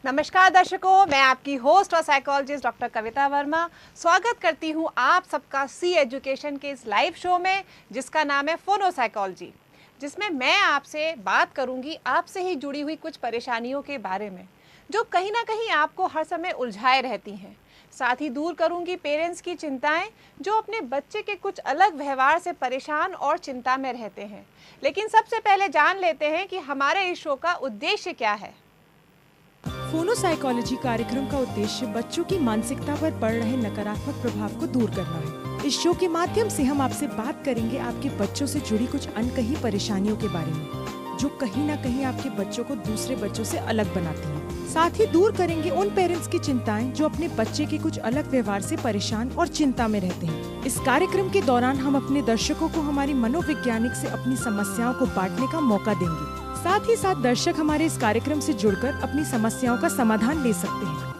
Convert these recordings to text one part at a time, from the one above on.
नमस्कार दर्शकों, मैं आपकी होस्ट और साइकोलॉजिस्ट डॉक्टर कविता वर्मा स्वागत करती हूं आप सबका सी एजुकेशन के इस लाइव शो में जिसका नाम है फोनो साइकोलॉजी, जिसमें मैं आपसे बात करूंगी आपसे ही जुड़ी हुई कुछ परेशानियों के बारे में जो कहीं ना कहीं आपको हर समय उलझाए रहती हैं। साथ ही दूर करूंगी पेरेंट्स की चिंताएं जो अपने बच्चे के कुछ अलग व्यवहार से परेशान और चिंता में रहते हैं। लेकिन सबसे पहले जान लेते हैं कि हमारे इस शो का उद्देश्य क्या है। फोनो साइकोलॉजी कार्यक्रम का उद्देश्य बच्चों की मानसिकता पर पड़ रहे नकारात्मक प्रभाव को दूर करना है। इस शो के माध्यम से हम आपसे बात करेंगे आपके बच्चों से जुड़ी कुछ अनकही परेशानियों के बारे में जो कहीं ना कहीं आपके बच्चों को दूसरे बच्चों से अलग बनाती हैं। साथ ही दूर करेंगे उन पेरेंट्स की चिंताएं जो अपने बच्चे के कुछ अलग व्यवहार से परेशान और चिंता में रहते हैं। इस कार्यक्रम के दौरान हम अपने दर्शकों को हमारी मनोवैज्ञानिक से अपनी समस्याओं को बांटने का मौका देंगे। साथ ही साथ दर्शक हमारे इस कार्यक्रम से जुड़कर अपनी समस्याओं का समाधान ले सकते हैं।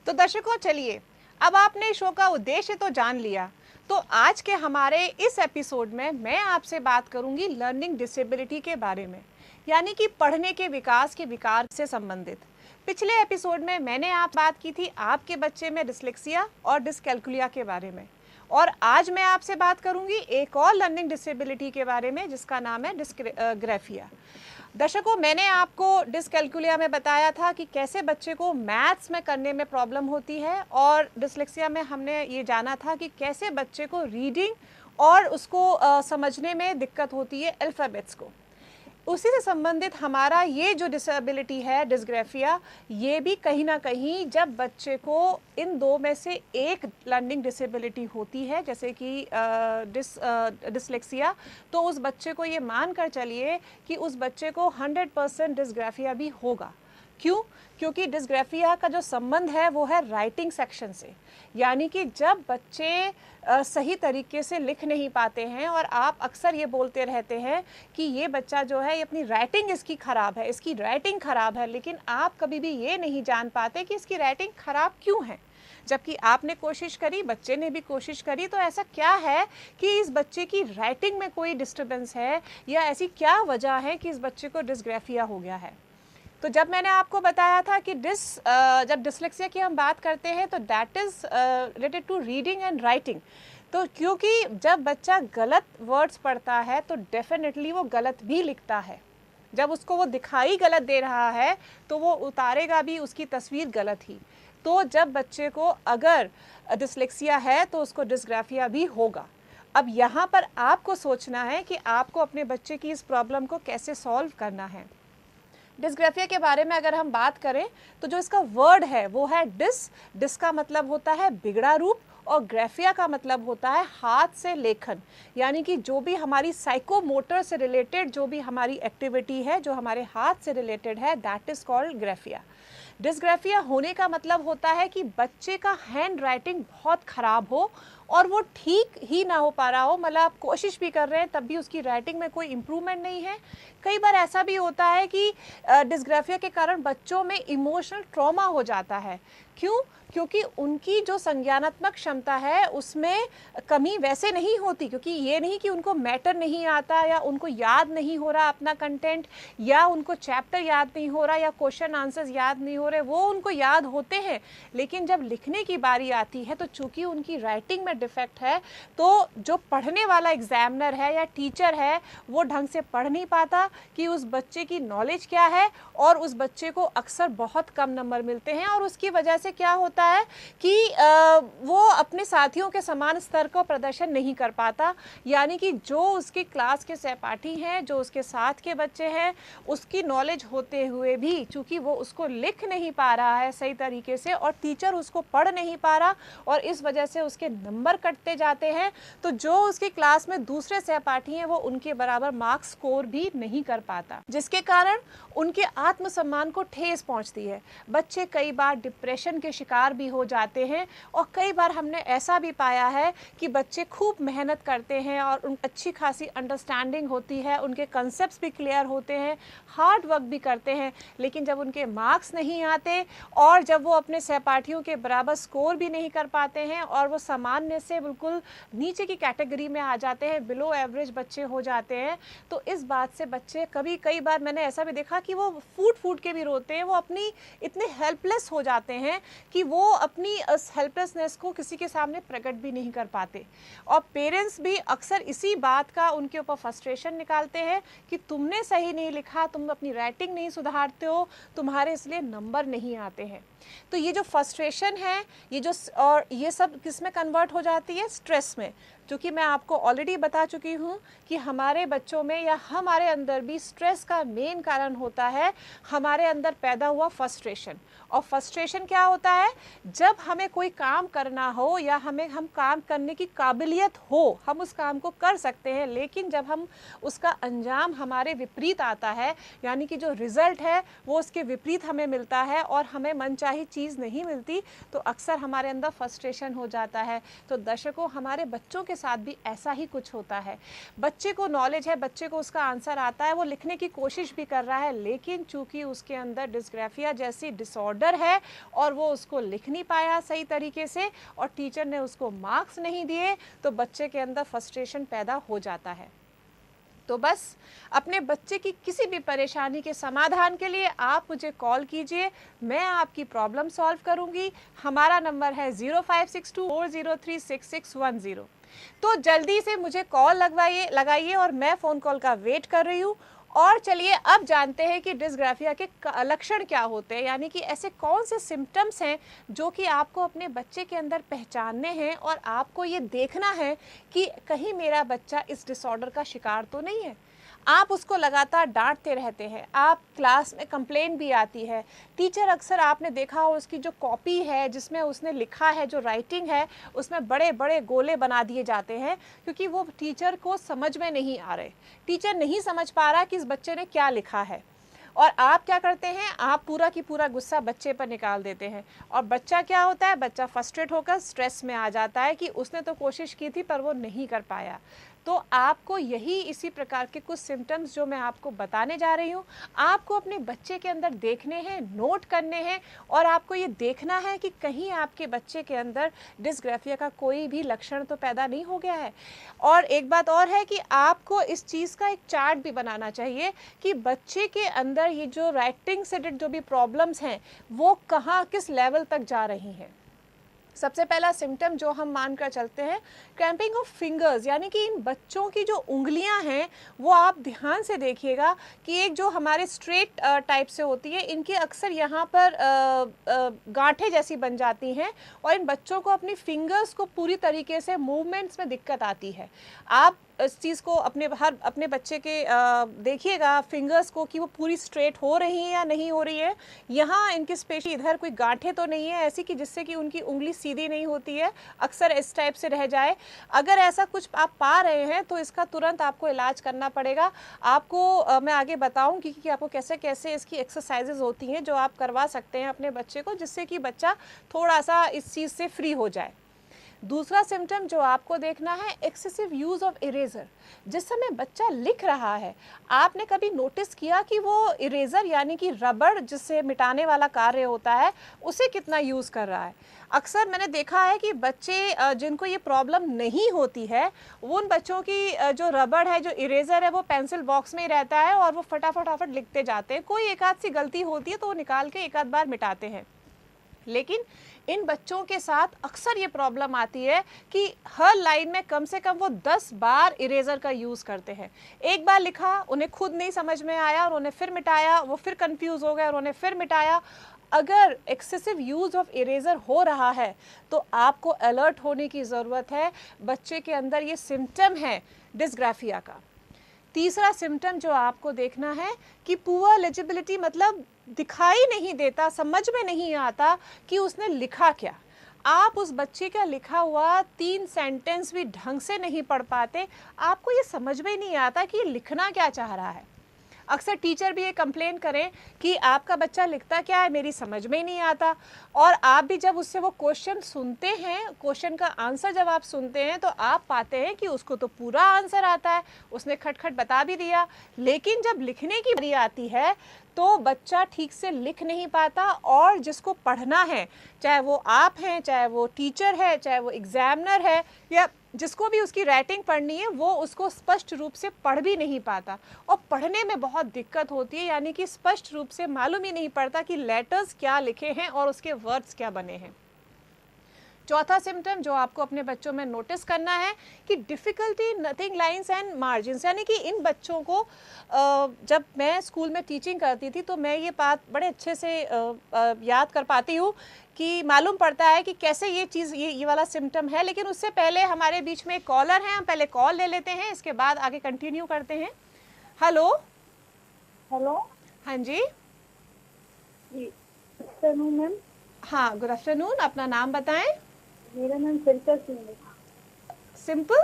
तो दर्शकों, चलिए, अब आपने शो का उद्देश्य तो जान लिया, तो आज के हमारे इस एपिसोड में मैं आपसे बात करूंगी लर्निंग डिसेबिलिटी के बारे में, यानी कि पढ़ने के विकास के विकार से संबंधित। पिछले एपिसोड में मैंने आप बात की थी आपके बच्चे में डिसलेक्सिया और डिसकैल्कुलिया के बारे में, और आज मैं आपसे बात करूंगी एक और लर्निंग डिसेबिलिटी के बारे में जिसका नाम है डिस्ग्राफिया। दर्शकों, मैंने आपको डिसकैल्कुलिया में बताया था कि कैसे बच्चे को मैथ्स में करने में प्रॉब्लम होती है, और डिसलेक्सिया में हमने ये जाना था कि कैसे बच्चे को रीडिंग और उसको समझने में दिक्कत होती है अल्फ़ाबेट्स को। उसी से संबंधित हमारा ये जो डिसेबिलिटी है डिसग्राफिया, ये भी कहीं ना कहीं जब बच्चे को इन दो में से एक लर्निंग डिसेबिलिटी होती है, जैसे कि डिसलेक्सिया, तो उस बच्चे को ये मान कर चलिए कि उस बच्चे को 100% डिसग्राफिया भी होगा। क्यों? क्योंकि डिसग्राफिया का जो संबंध है वो है राइटिंग सेक्शन से, यानी कि जब बच्चे सही तरीके से लिख नहीं पाते हैं, और आप अक्सर ये बोलते रहते हैं कि ये बच्चा जो है, ये अपनी राइटिंग इसकी ख़राब है, इसकी राइटिंग ख़राब है, लेकिन आप कभी भी ये नहीं जान पाते कि इसकी राइटिंग ख़राब क्यों है। जबकि आपने कोशिश करी, बच्चे ने भी कोशिश करी, तो ऐसा क्या है कि इस बच्चे की राइटिंग में कोई डिस्टर्बेंस है, या ऐसी क्या वजह है कि इस बच्चे को डिसग्राफिया हो गया है। तो जब मैंने आपको बताया था कि जब डिसलेक्सिया की हम बात करते हैं तो that is related to reading and writing, तो क्योंकि जब बच्चा गलत वर्ड्स पढ़ता है तो डेफिनेटली वो गलत भी लिखता है। जब उसको वो दिखाई गलत दे रहा है तो वो उतारेगा भी उसकी तस्वीर गलत ही। तो जब बच्चे को अगर डिसलेक्सिया है तो उसको डिसग्राफिया भी होगा। अब यहाँ पर आपको सोचना है कि आपको अपने बच्चे की इस प्रॉब्लम को कैसे सॉल्व करना है। डिसग्राफिया के बारे में अगर हम बात करें तो जो इसका वर्ड है वो है डिस का मतलब होता है बिगड़ा रूप, और ग्राफिया का मतलब होता है हाथ से लेखन, यानी कि जो भी हमारी साइकोमोटर से रिलेटेड जो भी हमारी एक्टिविटी है, जो हमारे हाथ से रिलेटेड है, दैट इज़ कॉल्ड ग्राफिया। डिसग्राफिया होने का मतलब होता है कि बच्चे का हैंड राइटिंग बहुत ख़राब हो और वो ठीक ही ना हो पा रहा हो, मतलब आप कोशिश भी कर रहे हैं तब भी उसकी राइटिंग में कोई इम्प्रूवमेंट नहीं है। कई बार ऐसा भी होता है कि डिसग्राफिया के कारण बच्चों में इमोशनल ट्रॉमा हो जाता है। क्यों? क्योंकि उनकी जो संज्ञानात्मक क्षमता है उसमें कमी वैसे नहीं होती, क्योंकि ये नहीं कि उनको मैटर नहीं आता या उनको याद नहीं हो रहा अपना कंटेंट, या उनको चैप्टर याद नहीं हो रहा, या क्वेश्चन आंसर्स याद नहीं हो रहे, वो उनको याद होते हैं। लेकिन जब लिखने की बारी आती है तो चूंकि उनकी राइटिंग में डिफेक्ट है, तो जो पढ़ने वाला एग्जामिनर है या टीचर है वो ढंग से पढ़ नहीं पाता कि उस बच्चे की नॉलेज क्या है, और उस बच्चे को अक्सर बहुत कम नंबर मिलते हैं। और उसकी वजह से क्या होता है कि वो अपने साथियों के समान स्तर को प्रदर्शन नहीं कर पाता, यानी कि जो उसकी क्लास के सहपाठी हैं, जो उसके साथ के बच्चे हैं, उसकी नॉलेज होते हुए भी चूंकि वो उसको लिख नहीं पा रहा है सही तरीके से, और टीचर उसको पढ़ नहीं पा रहा, और इस वजह से उसके नंबर कटते जाते हैं, तो जो उसकी क्लास में दूसरे सहपाठी हैं वो उनके बराबर मार्क्स स्कोर भी नहीं कर पाता, जिसके कारण उनके आत्मसम्मान को ठेस पहुंचती है। बच्चे कई बार डिप्रेशन के शिकार भी हो जाते हैं, और कई बार हमने ऐसा भी पाया है कि बच्चे खूब मेहनत करते हैं और उन अच्छी खासी अंडरस्टैंडिंग होती है, उनके कंसेप्ट्स भी क्लियर होते हैं, हार्ड वर्क भी करते हैं, लेकिन जब उनके मार्क्स नहीं आते और जब वो अपने सहपाठियों के बराबर स्कोर भी नहीं कर पाते हैं और वो सामान्य पढ़ने से बिल्कुल नीचे की कैटेगरी में आ जाते हैं, बिलो एवरेज बच्चे हो जाते हैं। तो इस बात से बच्चे कई बार मैंने ऐसा भी देखा कि वो फूट के भी रोते हैं, वो अपनी इतने हेल्पलेस हो जाते हैं कि वो अपनी इस हेल्पलेसनेस को किसी के सामने प्रकट भी नहीं कर पाते। और पेरेंट्स भी अक्सर इसी बात का उनके ऊपर फ्रस्ट्रेशन निकालते हैं कि तुमने सही नहीं लिखा, तुम अपनी राइटिंग नहीं सुधारते हो, तुम्हारे इसलिए नंबर नहीं आते हैं। तो ये जो फ्रस्ट्रेशन है, और ये सब किस में कन्वर्ट हो जाती है? स्ट्रेस में, जो कि मैं आपको ऑलरेडी बता चुकी हूँ कि हमारे बच्चों में या हमारे अंदर भी स्ट्रेस का मेन कारण होता है हमारे अंदर पैदा हुआ फ्रस्ट्रेशन। और फ्रस्ट्रेशन क्या होता है? जब हमें कोई काम करना हो या हम काम करने की काबिलियत हो, हम उस काम को कर सकते हैं, लेकिन जब हम उसका अंजाम हमारे विपरीत आता है, यानी कि जो रिज़ल्ट है वो उसके विपरीत हमें मिलता है और हमें मनचाही चीज़ नहीं मिलती, तो अक्सर हमारे अंदर फ्रस्ट्रेशन हो जाता है। तो दर्शकों, हमारे बच्चों के साथ भी ऐसा ही कुछ होता है। बच्चे को नॉलेज है, बच्चे को उसका आंसर आता है, वो लिखने की कोशिश भी कर रहा है, लेकिन चूंकि उसके अंदर डिस्ग्राफिया जैसी डिसऑर्डर है और वो उसको लिख नहीं पाया सही तरीके से और टीचर ने उसको मार्क्स नहीं दिए, तो बच्चे के अंदर फ्रस्ट्रेशन पैदा हो जाता है। तो बस अपने बच्चे की किसी भी परेशानी के समाधान के लिए आप मुझे कॉल कीजिए, मैं आपकी प्रॉब्लम सॉल्व करूंगी। हमारा नंबर है 056240366610। तो जल्दी से मुझे कॉल लगाइए और मैं फ़ोन कॉल का वेट कर रही हूँ। और चलिए अब जानते हैं कि डिस्ग्राफिया के लक्षण क्या होते हैं, यानी कि ऐसे कौन से सिम्टम्स हैं जो कि आपको अपने बच्चे के अंदर पहचानने हैं और आपको ये देखना है कि कहीं मेरा बच्चा इस डिसऑर्डर का शिकार तो नहीं है। आप उसको लगातार डांटते रहते हैं, आप क्लास में कंप्लेन भी आती है, टीचर अक्सर आपने देखा हो उसकी जो कॉपी है जिसमें उसने लिखा है, जो राइटिंग है, उसमें बड़े बड़े गोले बना दिए जाते हैं क्योंकि वो टीचर को समझ में नहीं आ रहे। टीचर नहीं समझ पा रहा कि इस बच्चे ने क्या लिखा है, और आप क्या करते हैं? आप पूरा की पूरा गुस्सा बच्चे पर निकाल देते हैं। और बच्चा क्या होता है? बच्चा फ्रस्ट्रेट होकर स्ट्रेस में आ जाता है कि उसने तो कोशिश की थी पर वो नहीं कर पाया। तो आपको इसी प्रकार के कुछ सिम्टम्स जो मैं आपको बताने जा रही हूँ, आपको अपने बच्चे के अंदर देखने हैं, नोट करने हैं, और आपको ये देखना है कि कहीं आपके बच्चे के अंदर डिस्ग्राफिया का कोई भी लक्षण तो पैदा नहीं हो गया है। और एक बात और है कि आपको इस चीज़ का एक चार्ट भी बनाना चाहिए कि बच्चे के अंदर ये जो राइटिंग से जो भी प्रॉब्लम्स हैं वो कहाँ किस लेवल तक जा रही हैं। सबसे पहला सिम्टम जो हम मानकर चलते हैं, क्रैम्पिंग ऑफ फिंगर्स, यानी कि इन बच्चों की जो उंगलियां हैं वो आप ध्यान से देखिएगा कि एक जो हमारे स्ट्रेट टाइप से होती है, इनके अक्सर यहाँ पर गांठें जैसी बन जाती हैं और इन बच्चों को अपनी फिंगर्स को पूरी तरीके से मूवमेंट्स में दिक्कत आती है। आप इस चीज़ को अपने बच्चे के देखिएगा फिंगर्स को कि वो पूरी स्ट्रेट हो रही है या नहीं हो रही है। यहाँ इनकी स्पेशली इधर कोई गांठें तो नहीं है ऐसी कि जिससे कि उनकी उंगली सीधी नहीं होती है, अक्सर इस टाइप से रह जाए। अगर ऐसा कुछ आप पा रहे हैं तो इसका तुरंत आपको इलाज करना पड़ेगा। आपको मैं आगे बताऊंगी कि आपको कैसे कैसे इसकी एक्सरसाइजेज होती हैं जो आप करवा सकते हैं अपने बच्चे को, जिससे कि बच्चा थोड़ा सा इस चीज़ से फ्री हो जाए। दूसरा सिम्टम जो आपको देखना है, एक्सेसिव यूज़ ऑफ इरेज़र। जिस समय बच्चा लिख रहा है, आपने कभी नोटिस किया कि वो इरेज़र यानी कि रबड़ जिससे मिटाने वाला कार्य होता है उसे कितना यूज़ कर रहा है? अक्सर मैंने देखा है कि बच्चे जिनको ये प्रॉब्लम नहीं होती है, वो उन बच्चों की जो रबड़ है, जो इरेज़र है, वो पेंसिल बॉक्स में ही रहता है और वो फटाफट लिखते जाते हैं। कोई एक आध सी गलती होती है तो वो निकाल के एक आध बार मिटाते हैं। लेकिन इन बच्चों के साथ अक्सर ये प्रॉब्लम आती है कि हर लाइन में कम से कम वो 10 बार इरेज़र का यूज़ करते हैं। एक बार लिखा, उन्हें खुद नहीं समझ में आया और उन्हें फिर मिटाया, वो फिर कंफ्यूज हो गए और उन्हें फिर मिटाया। अगर एक्सेसिव यूज़ ऑफ इरेज़र हो रहा है तो आपको अलर्ट होने की ज़रूरत है। बच्चे के अंदर ये सिम्टम है डिस्ग्राफिया का। तीसरा सिम्टम जो आपको देखना है कि पुअर लेजिबिलिटी, मतलब दिखाई नहीं देता, समझ में नहीं आता कि उसने लिखा क्या। आप उस बच्चे का लिखा हुआ 3 सेंटेंस भी ढंग से नहीं पढ़ पाते, आपको ये समझ में नहीं आता कि ये लिखना क्या चाह रहा है। अक्सर टीचर भी ये कंप्लेन करें कि आपका बच्चा लिखता क्या है, मेरी समझ में ही नहीं आता। और आप भी जब उससे वो क्वेश्चन सुनते हैं, क्वेश्चन का आंसर जब आप सुनते हैं तो आप पाते हैं कि उसको तो पूरा आंसर आता है, उसने खटखट बता भी दिया। लेकिन जब लिखने की बारी आती है तो बच्चा ठीक से लिख नहीं पाता, और जिसको पढ़ना है, चाहे वो आप हैं, चाहे वो टीचर है, चाहे वो एग्जामिनर है, या जिसको भी उसकी राइटिंग पढ़नी है, वो उसको स्पष्ट रूप से पढ़ भी नहीं पाता और पढ़ने में बहुत दिक्कत होती है, यानी कि स्पष्ट रूप से मालूम ही नहीं पड़ता कि लेटर्स क्या लिखे हैं और उसके वर्ड्स क्या बने हैं। चौथा सिम्टम जो आपको अपने बच्चों में नोटिस करना है कि difficulty nothing lines and margins, यानी कि इन बच्चों को जब मैं स्कूल में टीचिंग करती थी तो मैं ये बात बड़े अच्छे से याद कर पाती हूँ कि मालूम पड़ता है कि कैसे ये चीज़ ये वाला सिम्टम है। लेकिन उससे पहले हमारे बीच में एक कॉलर हैं, हम पहले कॉल ले लेते हैं, इसके बाद आगे कंटिन्यू करते हैं। हेलो। हेलो। हाँ जी। जी गुड आफ्टरनून मैम। हाँ गुड आफ्टरनून, अपना नाम बताएं। मेरा नाम सरिता सिंह है। सिंपल?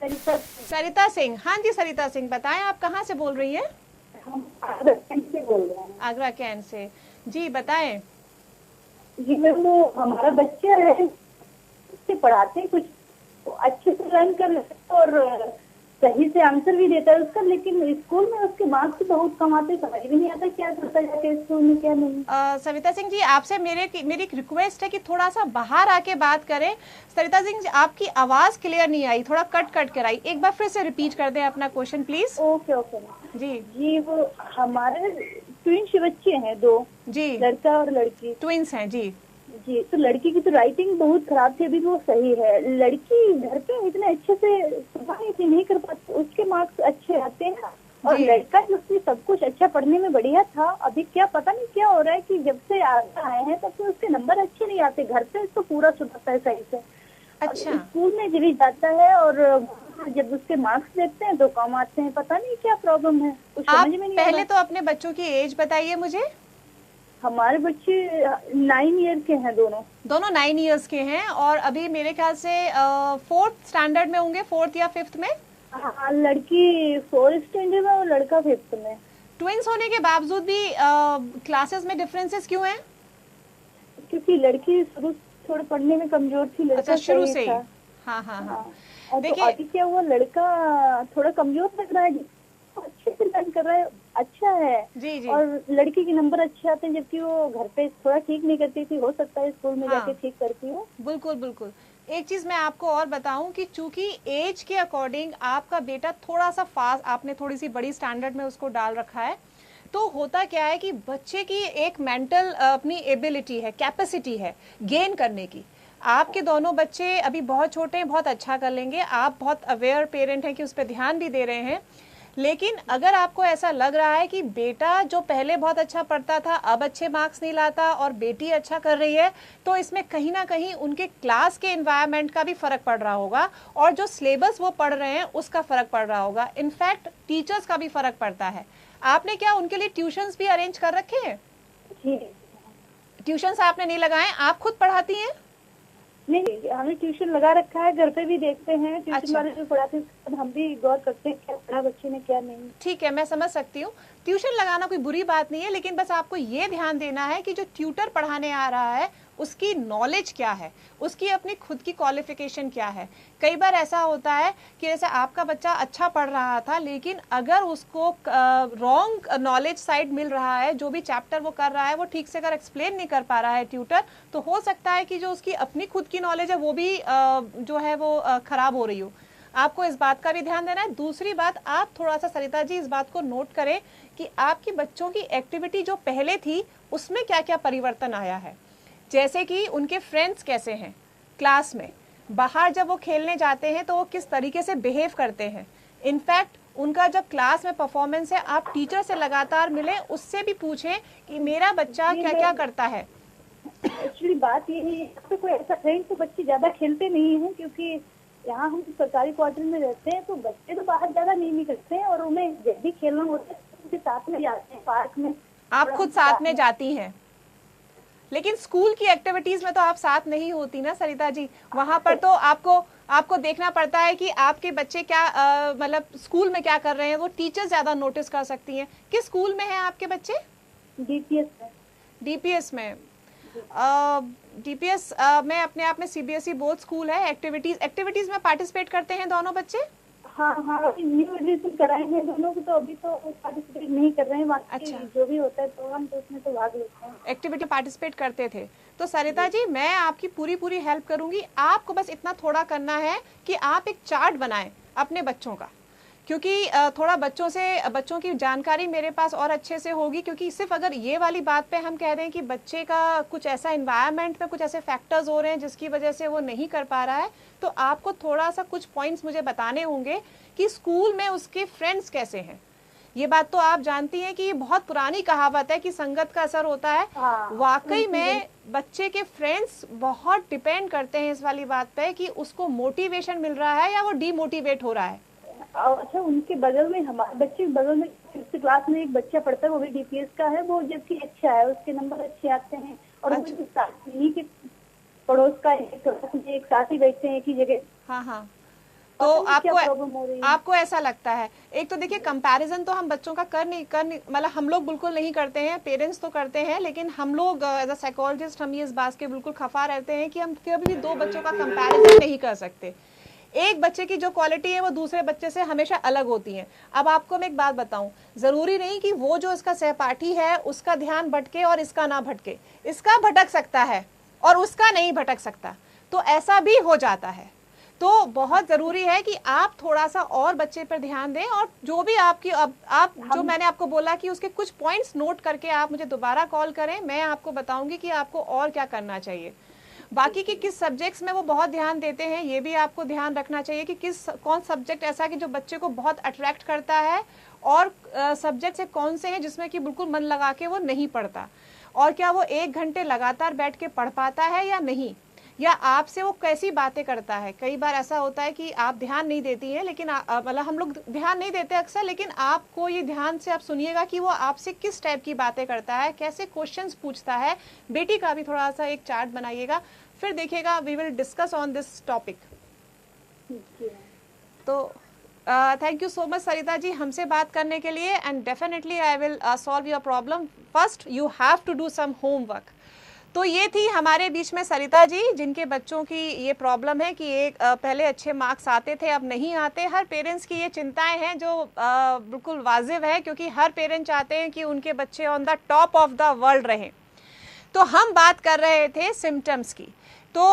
सरिता सिंह। हाँ जी सरिता सिंह, बताएं आप कहाँ से बोल रही हैं? हम आगरा कैंट से बोल रहे हैं। आगरा कैंट से, जी बताएं। जी मैम, वो हमारा बच्चा है, उससे पढ़ाते हैं कुछ तो अच्छे से लर्न कर लेता है और सही से आंसर भी देता है उसका, लेकिन स्कूल में उसके मार्क्स बहुत कम आते, समझ भी नहीं आता क्या करता जाके स्कूल में क्या नहीं। सविता सिंह जी, आपसे मेरी एक रिक्वेस्ट है कि थोड़ा सा बाहर आके बात करें। सरिता सिंह जी, आपकी आवाज क्लियर नहीं आई, थोड़ा कट कट कर आई, एक बार फिर से रिपीट कर दें अपना क्वेश्चन प्लीज। ओके ओके जी जी। वो हमारे ट्विंस बच्चे हैं, 2 जी, लड़का और लड़की। ट्विंस हैं जी। जी, तो लड़की की तो राइटिंग बहुत खराब थी, अभी वो सही है। लड़की घर पे इतने अच्छे से नहीं कर पाती, उसके मार्क्स अच्छे आते हैं और लड़का जिससे सब कुछ अच्छा पढ़ने में बढ़िया था, अभी क्या पता नहीं क्या हो रहा है कि जब से आए हैं तब से उसके नंबर अच्छे नहीं आते। घर पे तो पूरा सुधरता है सही से, अच्छा। स्कूल में जब जाता है और जब उसके मार्क्स देखते हैं तो कम आते हैं, पता नहीं क्या प्रॉब्लम है, कुछ आप समझ में नहीं पहले तो अपने बच्चों की एज बताइए मुझे। हमारे बच्चे 9 ईयर के हैं, दोनों 9 इयर्स के हैं और अभी मेरे ख्याल से 4th स्टैंडर्ड में होंगे, 4th या 5th में। हाँ, लड़की 4th स्टैंडर्ड में और लड़का 5th में। ट्विंस होने के बावजूद भी क्लासेस में डिफरेंसेस क्यों हैं? क्योंकि लड़की शुरू थोड़ा पढ़ने में कमजोर थी, लड़का अच्छा, शुरू से ही। था। हाँ हाँ हाँ। देखिए तो अभी क्या हुआ, लड़का थोड़ा कमजोर लग रहा है, अच्छे से लर्न कर रहा है, अच्छा है जी जी। और लड़की के नंबर अच्छे आते हैं, जबकि वो घर पे थोड़ा ठीक नहीं करती थी, हो सकता है स्कूल में जाके ठीक करती हो। बिल्कुल बिल्कुल। एक चीज मैं आपको और बताऊं कि चूंकि एज के अकॉर्डिंग आपका बेटा थोड़ा सा फास्ट, आपने थोड़ी सी बड़ी स्टैंडर्ड में उसको डाल रखा है, तो होता क्या है कि बच्चे की एक मेंटल अपनी एबिलिटी है, कैपेसिटी है गेन करने की। आपके दोनों बच्चे अभी बहुत छोटे हैं, बहुत अच्छा कर लेंगे, आप बहुत अवेयर पेरेंट हैं कि उस पर ध्यान भी दे रहे हैं। लेकिन अगर आपको ऐसा लग रहा है कि बेटा जो पहले बहुत अच्छा पढ़ता था अब अच्छे मार्क्स नहीं लाता और बेटी अच्छा कर रही है, तो इसमें कहीं ना कहीं उनके क्लास के एनवायरनमेंट का भी फर्क पड़ रहा होगा और जो सिलेबस वो पढ़ रहे हैं उसका फर्क पड़ रहा होगा। इनफैक्ट टीचर्स का भी फर्क पड़ता है। आपने क्या उनके लिए ट्यूशंस भी अरेंज कर रखे हैं? ट्यूशंस आपने नहीं लगाए, आप खुद पढ़ाती हैं? नहीं, हमने ट्यूशन लगा रखा है, घर पे भी देखते हैं ट्यूशन वाले जो पढ़ाते हैं, हम भी गौर करते हैं क्या पढ़ा बच्चे ने क्या नहीं। ठीक है, मैं समझ सकती हूँ, ट्यूशन लगाना कोई बुरी बात नहीं है, लेकिन बस आपको ये ध्यान देना है कि जो ट्यूटर पढ़ाने आ रहा है उसकी नॉलेज क्या है, उसकी अपनी खुद की क्वालिफिकेशन क्या है। कई बार ऐसा होता है कि जैसे आपका बच्चा अच्छा पढ़ रहा था, लेकिन अगर उसको रॉन्ग नॉलेज साइड मिल रहा है, जो भी चैप्टर वो कर रहा है वो ठीक से अगर एक्सप्लेन नहीं कर पा रहा है ट्यूटर, तो हो सकता है कि जो उसकी अपनी खुद की नॉलेज है वो भी जो है वो खराब हो रही हो। आपको इस बात का भी ध्यान देना है। दूसरी बात, आप थोड़ा सा सरिता जी इस बात को नोट करें कि आपकी बच्चों की एक्टिविटी जो पहले थी उसमें क्या क्या परिवर्तन आया है। जैसे कि उनके फ्रेंड्स कैसे हैं क्लास में, बाहर जब वो खेलने जाते हैं तो वो किस तरीके से बिहेव करते हैं। इनफैक्ट उनका जब क्लास में परफॉर्मेंस है, आप टीचर से लगातार मिलें, उससे भी पूछें कि मेरा बच्चा क्या क्या करता है। एक्चुअली बात ये है, यहाँ पे कोई ऐसा फ्रेंड तो बच्चे ज्यादा खेलते नहीं हैं, क्योंकि यहाँ हम सरकारी क्वार्टर में रहते हैं, तो बच्चे तो बाहर ज्यादा नहीं निकलते हैं और उन्हें जब भी खेलना होता है उनके साथ में जाते हैं पार्क में। आप खुद साथ में जाती हैं, लेकिन स्कूल की एक्टिविटीज में तो आप साथ नहीं होती ना सरिता जी। वहां पर तो आपको देखना पड़ता है कि आपके बच्चे क्या मतलब स्कूल में क्या कर रहे हैं, वो टीचर ज्यादा नोटिस कर सकती हैं। किस स्कूल में हैं आपके बच्चे? डीपीएस में। डीपीएस में। डीपीएस में अपने आप में सीबीएसई बोर्ड स्कूल है। एक्टिविटीज में पार्टिसिपेट करते हैं दोनों बच्चे? हाँ हाँ, न्यू एडमिशन कराए हैं दोनों को, तो अभी तो पार्टिसिपेट नहीं कर रहे हैं। बाकी अच्छा। जो भी होता है प्रोग्राम तो उसमें तो भाग लेते हैं। एक्टिविटी पार्टिसिपेट करते थे। तो सरिता जी, मैं आपकी पूरी पूरी हेल्प करूंगी। आपको बस इतना थोड़ा करना है कि आप एक चार्ट बनाएं अपने बच्चों का, क्योंकि थोड़ा बच्चों की जानकारी मेरे पास और अच्छे से होगी। क्योंकि सिर्फ अगर ये वाली बात पे हम कह रहे हैं कि बच्चे का कुछ ऐसा इन्वायरमेंट में कुछ ऐसे फैक्टर्स हो रहे हैं जिसकी वजह से वो नहीं कर पा रहा है, तो आपको थोड़ा सा कुछ पॉइंट्स मुझे बताने होंगे कि स्कूल में उसके फ्रेंड्स कैसे हैं। ये बात तो आप जानती हैं कि ये बहुत पुरानी कहावत है कि संगत का असर होता है। वाकई में बच्चे के फ्रेंड्स बहुत डिपेंड करते हैं इस वाली बात पे कि उसको मोटिवेशन मिल रहा है या वो डीमोटिवेट हो रहा है। अच्छा, उनके बगल में, हमारे बच्चे के बगल में 5th क्लास में एक बच्चा पढ़ता है, वो भी डीपीएस का है। वो जबकि अच्छा है, उसके नंबर अच्छे आते हैं। और वो इन्हीं के पड़ोस का एक साथ ही बैठते हैं एक ही जगह। हाँ हाँ। तो आपको ऐसा लगता है, एक तो देखिए कंपैरिजन तो हम बच्चों का कर नहीं मतलब हम लोग बिल्कुल नहीं करते हैं, पेरेंट्स तो करते हैं, लेकिन हम लोग एज अ साइकोलॉजिस्ट हम ये इस बात के बिल्कुल खफा रहते हैं कि हम कभी भी दो बच्चों का कंपैरिजन नहीं कर सकते। एक बच्चे की जो क्वालिटी है वो दूसरे बच्चे से हमेशा अलग होती है। अब आपको मैं एक बात बताऊं, जरूरी नहीं कि वो जो इसका सहपाठी है उसका ध्यान भटके और इसका ना भटके। इसका भटक सकता है और उसका नहीं भटक सकता, तो ऐसा भी हो जाता है। तो बहुत जरूरी है कि आप थोड़ा सा और बच्चे पर ध्यान दें, और जो भी आपकी आप जो मैंने आपको बोला कि उसके कुछ पॉइंट्स नोट करके आप मुझे दोबारा कॉल करें, मैं आपको बताऊंगी कि आपको और क्या करना चाहिए। बाकी की किस सब्जेक्ट्स में वो बहुत ध्यान देते हैं, ये भी आपको ध्यान रखना चाहिए कि कौन सब्जेक्ट ऐसा कि जो बच्चे को बहुत अट्रैक्ट करता है, और सब्जेक्ट से कौन से हैं जिसमें कि बिल्कुल मन लगा के वो नहीं पढ़ता, और क्या वो 1 घंटे लगातार बैठ के पढ़ पाता है या नहीं, या आपसे वो कैसी बातें करता है। कई बार ऐसा होता है कि आप ध्यान नहीं देती हैं, लेकिन मतलब हम लोग ध्यान नहीं देते अक्सर, लेकिन आपको ये ध्यान से आप सुनिएगा कि वो आपसे किस टाइप की बातें करता है, कैसे क्वेश्चंस पूछता है। बेटी का भी थोड़ा सा एक चार्ट बनाइएगा, फिर देखिएगा we will discuss on this topic. तो thank you so much Sarita ji हमसे बात करने के लिए, and definitely I will solve your problem. First you have to do some homework. तो ये थी हमारे बीच में सरिता जी, जिनके बच्चों की ये प्रॉब्लम है कि एक पहले अच्छे मार्क्स आते थे, अब नहीं आते। हर पेरेंट्स की ये चिंताएं हैं जो बिल्कुल वाजिब है, क्योंकि हर पेरेंट चाहते हैं कि उनके बच्चे on the top of the world रहें। तो हम बात कर रहे थे सिम्टम्स की। तो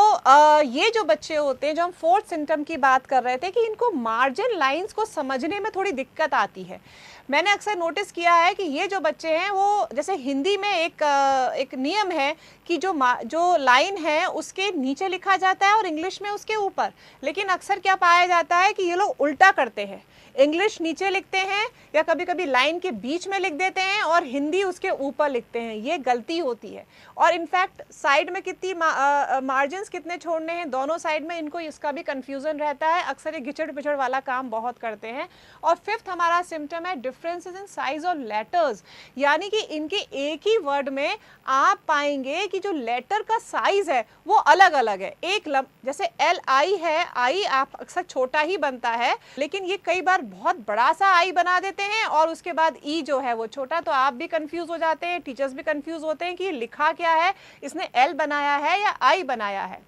ये जो बच्चे होते हैं, जो हम 4th सिम्टम की बात कर रहे थे कि इनको मार्जिन लाइंस को समझने में थोड़ी दिक्कत आती है। मैंने अक्सर नोटिस किया है कि ये जो बच्चे हैं वो, जैसे हिंदी में एक नियम है कि जो लाइन है उसके नीचे लिखा जाता है और इंग्लिश में उसके ऊपर, लेकिन अक्सर क्या पाया जाता है कि ये लोग उल्टा करते हैं, इंग्लिश नीचे लिखते हैं या कभी कभी लाइन के बीच में लिख देते हैं और हिंदी उसके ऊपर लिखते हैं। ये गलती होती है। और इनफैक्ट साइड में कितनी मार्जिन्स कितने छोड़ने हैं, दोनों साइड में इनको इसका भी कंफ्यूजन रहता है। अक्सर ये घिचड़ पिचड़ वाला काम बहुत करते हैं। और 5th हमारा सिम्टम है differences in size of letters, यानी कि इनके एक ही वर्ड में आप पाएंगे कि जो लेटर का साइज है वो अलग अलग है। जैसे LI है, I आप अक्सर छोटा ही बनता है, लेकिन ये कई बार बहुत बड़ा सा आई बना देते हैं और उसके बाद ई जो है वो छोटा। तो आप भी कंफ्यूज हो जाते हैं, टीचर्स भी कंफ्यूज होते हैं कि ये लिखा क्या है, इसने एल बनाया है या आई बनाया है।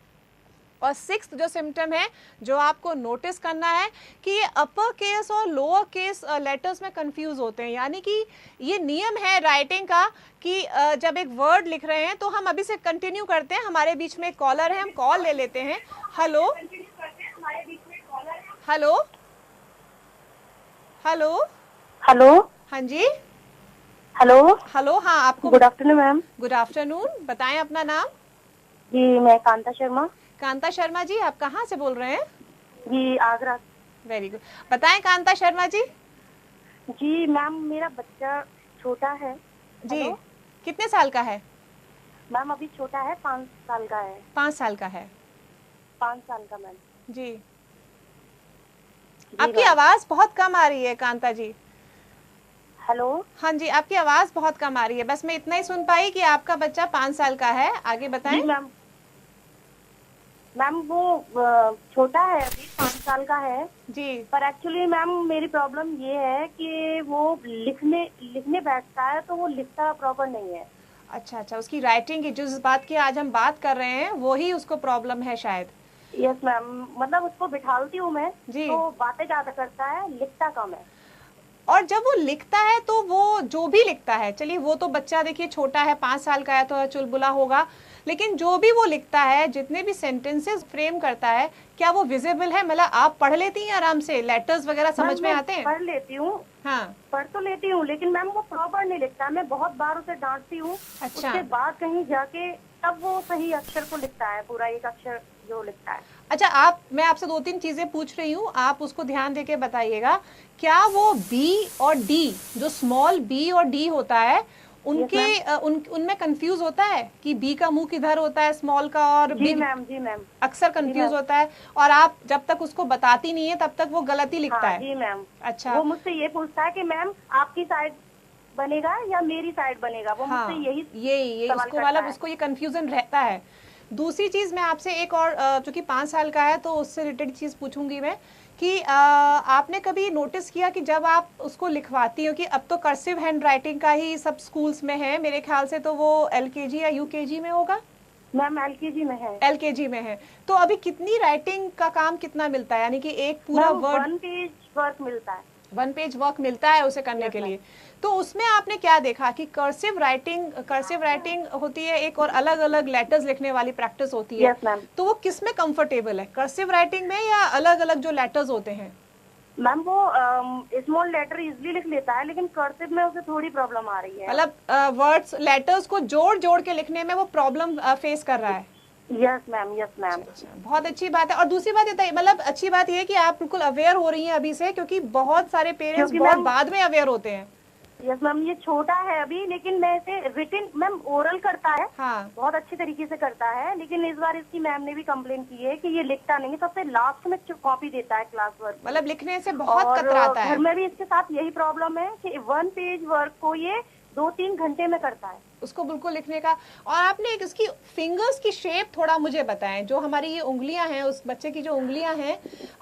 और 6th जो सिम्टम है जो आपको नोटिस करना है कि ये अपर केस और लोअर केस लेटर्स में कंफ्यूज होते हैं। यानी कि ये नियम है राइटिंग का कि जब एक वर्ड लिख रहे हैं, तो हम अभी से कंटिन्यू करते हैं। हमारे बीच में एक कॉलर है, हम कॉल ले लेते हैं। Hello hello hello hello. हाँ जी, हेलो हेलो। हाँ, आपको good afternoon ma'am. Good afternoon. बताएं अपना नाम। जी मैं कांता शर्मा। कांता शर्मा जी, आप कहाँ से बोल रहे हैं? जी आगरा। Very good. बताएं कांता शर्मा जी। जी मैम, मेरा बच्चा छोटा है। जी, हेलो? कितने साल का है? मैम अभी छोटा है, 5 साल का है। 5 साल का है। 5 साल का मैम। जी, आपकी आवाज बहुत कम आ रही है कांता जी। हेलो। हाँ जी, आपकी आवाज बहुत कम आ रही है। बस मैं इतना ही सुन पाई कि आपका बच्चा 5 साल का है। आगे बताएं। मैम मैम वो छोटा है, अभी 5 साल का है जी। पर एक्चुअली मैम मेरी प्रॉब्लम ये है कि वो लिखने बैठता है तो वो लिखता प्रॉपर नहीं है। अच्छा, उसकी राइटिंग की जिस बात की आज हम बात कर रहे हैं वो ही उसको प्रॉब्लम है शायद। यस मैम, मतलब उसको बिठालती हूँ मैं जी। तो बातें ज्यादा करता है, लिखता कम है। और जब वो लिखता है तो वो जो भी लिखता है, चलिए वो तो बच्चा देखिए छोटा है, 5 साल का है तो चुलबुला होगा, लेकिन जो भी वो लिखता है, जितने भी सेंटेंसेस फ्रेम करता है, क्या वो विजिबल है? मतलब आप पढ़ लेती हैं आराम से, लेटर्स वगैरह समझ मैम में मैं आते हैं? पढ़ लेती हूँ, हाँ। पढ़ तो लेती हूँ, लेकिन मैम वो प्रॉपर नहीं लिखता। मैं बहुत बार उसे डांटती हूँ, अच्छा। उसके बाद कहीं जाके तब वो सही अक्षर को लिखता है, पूरा एक अक्षर जो लिखता है। अच्छा, मैं आपसे 2-3 चीजें पूछ रही हूँ, आप उसको ध्यान देके बताइएगा। क्या वो बी और डी, जो स्मॉल बी और डी होता है, उनमें कंफ्यूज होता है कि बी का मुंह किधर होता है स्मॉल का, और जी बिग? मैम, जी मैम, अक्सर कंफ्यूज होता है, और आप जब तक उसको बताती नहीं है तब तक वो गलती लिखता हाँ है। जी मैम। अच्छा। वो मुझसे ये पूछता है कि मैम आपकी साइड बनेगा या मेरी साइड बनेगा, वो हाँ, मुझसे यही यही सवाल उसको, करता मतलब है। उसको ये कंफ्यूजन रहता है। दूसरी चीज मैं आपसे एक और, चूंकि 5 साल का है तो उससे रिलेटेड चीज पूछूंगी मैं कि आपने कभी नोटिस किया कि जब आप उसको लिखवाती हो, कि अब तो कर्सिव हैंड राइटिंग का ही सब स्कूल्स में है मेरे ख्याल से, तो वो LKG या UKG में होगा? मैम LKG में है। LKG में है। तो अभी कितनी राइटिंग का काम कितना मिलता है, यानी कि एक पूरा वर्ड, 1 पेज वर्क मिलता है। 1 पेज वर्क मिलता है उसे करने के लिए? तो उसमें आपने क्या देखा कि कर्सिव राइटिंग होती है एक, और अलग अलग लेटर्स लिखने वाली प्रैक्टिस होती है। Yes ma'am. तो वो किस में कंफर्टेबल है, कर्सिव राइटिंग में या अलग अलग जो लेटर्स होते हैं? मैम वो स्मॉल लेटर इजीली लिख लेता है, लेकिन कर्सिव में उसे थोड़ी प्रॉब्लम आ रही है। मतलब वर्ड्स, लेटर्स को जोड़ जोड़ के लिखने में वो प्रॉब्लम फेस कर रहा है? Yes ma'am, yes ma'am. अच्छा, बहुत अच्छी बात है। और दूसरी बात ये, मतलब अच्छी बात ये है कि आप बिल्कुल अवेयर हो रही हैं अभी से, क्योंकि बहुत सारे पेरेंट्स बहुत बाद में अवेयर होते हैं। यस मैम, ये छोटा है अभी, लेकिन मैं इसे रिटिन, मैम ओरल करता है। हाँ। बहुत अच्छी तरीके से करता है, लेकिन इस बार इसकी मैम ने भी कंप्लेन की है कि ये लिखता नहीं, सबसे लास्ट में कॉपी देता है क्लास वर्क, मतलब लिखने से बहुत कतराता है। घर में भी इसके साथ यही प्रॉब्लम है कि 1 पेज वर्क को ये 2-3 घंटे में करता है, उसको बिल्कुल लिखने का। और आपने एक इसकी फिंगर्स की शेप थोड़ा मुझे बताएं, जो हमारी ये उंगलियां हैं, उस बच्चे की जो उंगलियां हैं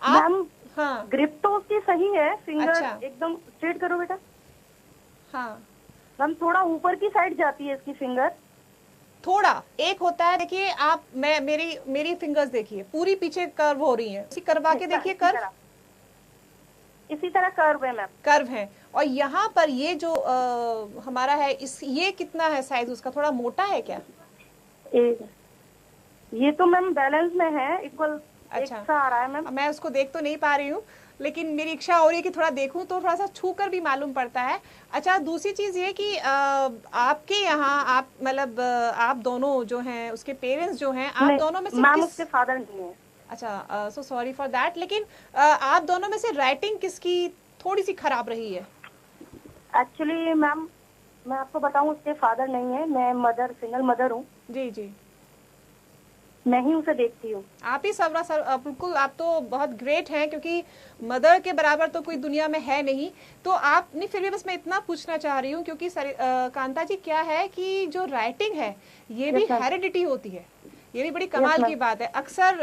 मैम। हाँ, ग्रिप तो उसकी सही है, फिंगर अच्छा। एकदम स्ट्रेट करो बेटा। हाँ मैम थोड़ा ऊपर की साइड जाती है इसकी फिंगर, थोड़ा एक होता है, देखिए आप, मैं मेरी फिंगर्स देखिए पूरी पीछे कर्व हो रही हैं, इसी करवा के देखिए, कर्व इसी तरह कर्व है मैम, कर्व है। और यहाँ पर ये जो हमारा है, ये कितना है साइज उसका, थोड़ा मोटा है क्या? ये तो मैम बैलेंस में है, इक्वल अच्छा एक सा आ रहा है मैम। मैं उसको देख तो नहीं पा रही हूँ, लेकिन मेरी इच्छा हो रही है कि थोड़ा देखूं, तो थोड़ा सा छू कर भी मालूम पड़ता है। अच्छा, दूसरी चीज ये कि आपके यहाँ, आप मतलब आप दोनों जो हैं, उसके पेरेंट्स जो हैं, आप दोनों में से मैम उसके फादर नहीं है। अच्छा, सो सॉरी फॉर दैट, लेकिन आप दोनों में से राइटिंग किसकी थोड़ी सी खराब रही है? एक्चुअली मैम मैं आपको बताऊं, उसके फादर नहीं है, मैं मदर, सिंगल मदर हूँ। जी जी, मैं ही उसे देखती हूँ। आप ही बिल्कुल, आप तो बहुत ग्रेट हैं, क्योंकि मदर के बराबर तो कोई दुनिया में है नहीं। तो आप नहीं, फिर भी बस मैं इतना पूछना चाह रही हूँ, क्योंकि कांता जी क्या है कि जो राइटिंग है ये भी हेरिडिटी होती है, ये भी बड़ी कमाल की बात है। अक्सर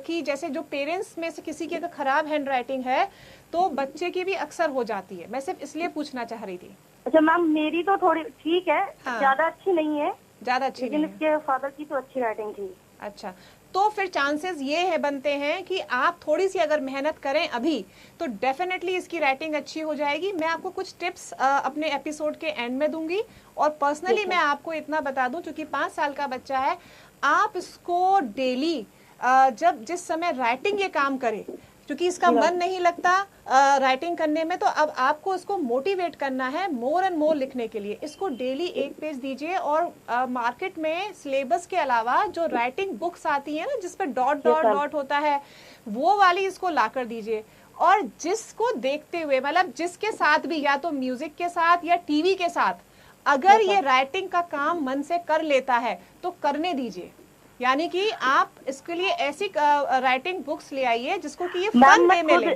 कि जैसे जो पेरेंट्स में से किसी की अगर खराब हैंड राइटिंग है तो बच्चे की भी अक्सर हो जाती है। मैं सिर्फ इसलिए पूछना चाह रही थी। अच्छा मैम, मेरी तो थोड़ी ठीक है, ज्यादा अच्छी नहीं है, ज्यादा अच्छी नहीं है, लेकिन इसके फादर की तो अच्छी राइटिंग थी। अच्छा, तो फिर चांसेस ये है बनते हैं कि आप थोड़ी सी अगर मेहनत करें अभी, तो डेफिनेटली इसकी राइटिंग अच्छी हो जाएगी। मैं आपको कुछ टिप्स अपने एपिसोड के एंड में दूंगी, और पर्सनली मैं आपको इतना बता दूं, क्योंकि 5 साल का बच्चा है, आप इसको डेली जिस समय राइटिंग ये काम करे, क्योंकि इसका मन नहीं लगता राइटिंग करने में, तो अब आपको इसको मोटिवेट करना है मोर एंड मोर लिखने के लिए। इसको डेली 1 पेज दीजिए, और मार्केट में सिलेबस के अलावा जो राइटिंग बुक्स आती है ना, जिस पर डॉट डॉट डॉट होता है, वो वाली इसको ला कर दीजिए। और जिसको देखते हुए, मतलब जिसके साथ भी, या तो म्यूजिक के साथ या टीवी के साथ, अगर ये राइटिंग का काम मन से कर लेता है तो करने दीजिए। यानी कि आप इसके लिए ऐसी राइटिंग बुक्स ले आइए जिसको कि ये फन वे में ले।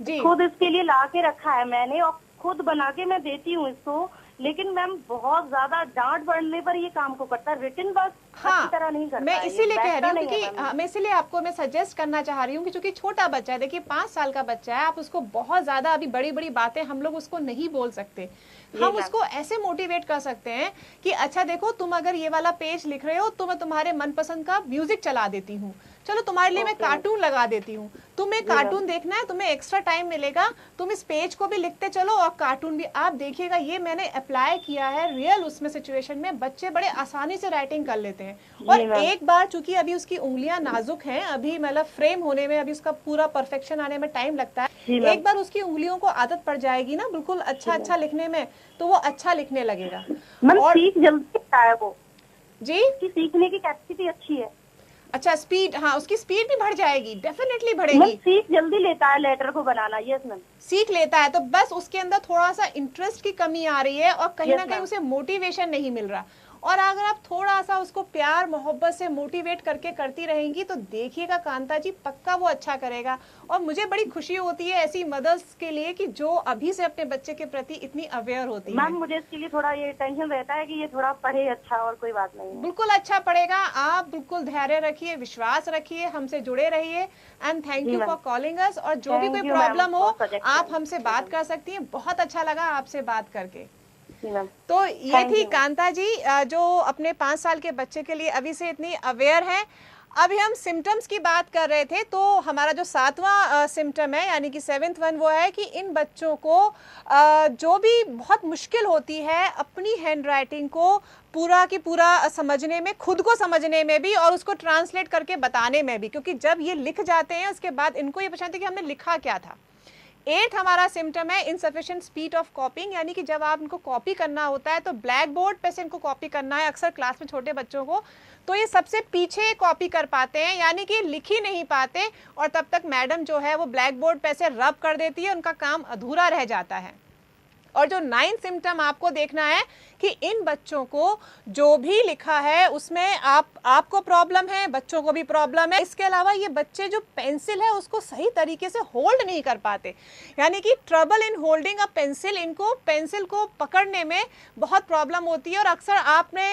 जी, खुद इसके लिए ला के रखा है मैंने, और खुद बना के मैं देती हूँ इसको, लेकिन मैम बहुत ज्यादा डांट पड़ने पर ये काम को करता है, रिटन बस हाँ, अच्छी तरह नहीं करता मैं है, इसीलिए कह रही हूँ नहीं है क्योंकि मैम। मैं इसीलिए आपको मैं सजेस्ट करना चाह रही हूँ कि चूंकि छोटा बच्चा है, देखिए 5 साल का बच्चा है, आप उसको बहुत ज्यादा अभी बड़ी बड़ी बातें हम लोग उसको नहीं बोल सकते। हम उसको ऐसे मोटिवेट कर सकते हैं कि अच्छा देखो, तुम अगर ये वाला पेज लिख रहे हो तो मैं तुम्हारे मनपसंद का म्यूजिक चला देती हूँ, चलो तुम्हारे लिए मैं कार्टून लगा देती हूँ, तुम्हें कार्टून देखना है, तुम्हें एक्स्ट्रा टाइम मिलेगा, तुम इस पेज को भी लिखते चलो और कार्टून भी। आप देखिएगा, ये मैंने अप्लाई किया है रियल उसमें सिचुएशन में, बच्चे बड़े आसानी से राइटिंग कर लेते हैं। और एक बार चूंकि अभी उसकी उंगलियां नाजुक हैं, अभी मतलब फ्रेम होने में अभी उसका पूरा परफेक्शन आने में टाइम लगता है, एक बार उसकी उंगलियों को आदत पड़ जाएगी ना बिल्कुल अच्छा लिखने में, तो वो अच्छा लिखने लगेगा। और सीख जल्दी सीखता है वो जी, उसकी सीखने की कैपेसिटी अच्छी है। अच्छा स्पीड, हाँ उसकी स्पीड भी बढ़ जाएगी, डेफिनेटली बढ़ेगी। सीख जल्दी लेता है लेटर को बनाना। यस मैम, सीख लेता है, तो बस उसके अंदर थोड़ा सा इंटरेस्ट की कमी आ रही है और कहीं ना कहीं उसे मोटिवेशन नहीं मिल रहा। और अगर आप थोड़ा सा उसको प्यार मोहब्बत से मोटिवेट करके करती रहेंगी तो देखिएगा कांता जी, पक्का वो अच्छा करेगा। और मुझे बड़ी खुशी होती है ऐसी मदर्स के लिए कि जो अभी से अपने बच्चे के प्रति इतनी अवेयर होती है। मैम मुझे इसके लिए थोड़ा ये टेंशन रहता है कि ये थोड़ा पढ़े अच्छा, और कोई बात नहीं है। बिल्कुल अच्छा पढ़ेगा, आप बिल्कुल धैर्य रखिए, विश्वास रखिए, हमसे जुड़े रहिए। And thank you for calling अस। और जो भी कोई प्रॉब्लम हो आप हमसे बात कर सकती हैं। बहुत अच्छा लगा आपसे बात करके। तो ये थी कांता जी जो अपने 5 साल के बच्चे के लिए अभी से इतनी अवेयर है। अभी हम सिम्टम्स की बात कर रहे थे, तो हमारा जो 7वां सिम्टम है यानी कि 7th वन, वो है कि इन बच्चों को जो भी बहुत मुश्किल होती है अपनी हैंड राइटिंग को पूरा की पूरा समझने में, खुद को समझने में भी और उसको ट्रांसलेट करके बताने में भी, क्योंकि जब ये लिख जाते हैं उसके बाद इनको ये पहचानते कि हमने लिखा क्या था। 8th हमारा सिम्टम है इनसफिशिएंट स्पीड ऑफ कॉपिंग, यानी कि जब आप इनको कॉपी करना होता है तो ब्लैक बोर्ड पे से इनको कॉपी करना है। अक्सर क्लास में छोटे बच्चों को तो ये सबसे पीछे कॉपी कर पाते हैं, यानी कि लिख ही नहीं पाते और तब तक मैडम जो है वो ब्लैक बोर्ड पे से रब कर देती है, उनका काम अधूरा रह जाता है। और जो 9th सिम्टम आपको देखना है कि इन बच्चों को जो भी लिखा है उसमें आपको प्रॉब्लम है, बच्चों को भी प्रॉब्लम है। इसके अलावा ये बच्चे जो पेंसिल है उसको सही तरीके से होल्ड नहीं कर पाते, यानी कि trouble in holding a pencil, इनको पेंसिल को पकड़ने में बहुत प्रॉब्लम होती है। और अक्सर आपने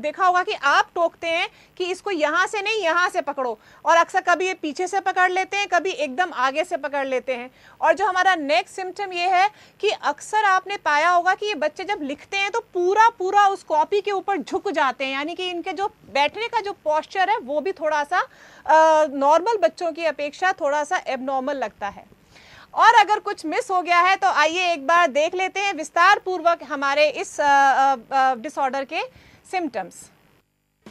देखा होगा कि आप टोकते हैं कि इसको यहाँ से नहीं यहाँ से पकड़ो, और अक्सर कभी ये पीछे से पकड़ लेते हैं, कभी एकदम आगे से पकड़ लेते हैं। और जो हमारा नेक्स्ट सिम्टम ये है कि अक्सर आपने पाया होगा कि ये बच्चे जब लिखते हैं तो पूरा उस कॉपी के ऊपर झुक जाते हैं, यानी कि इनके जो बैठने का जो पोस्चर है वो भी थोड़ा सा नॉर्मल बच्चों की अपेक्षा थोड़ा सा एबनॉर्मल लगता है। और अगर कुछ मिस हो गया है तो आइए एक बार देख लेते हैं विस्तार पूर्वक हमारे इस डिसऑर्डर के symptoms.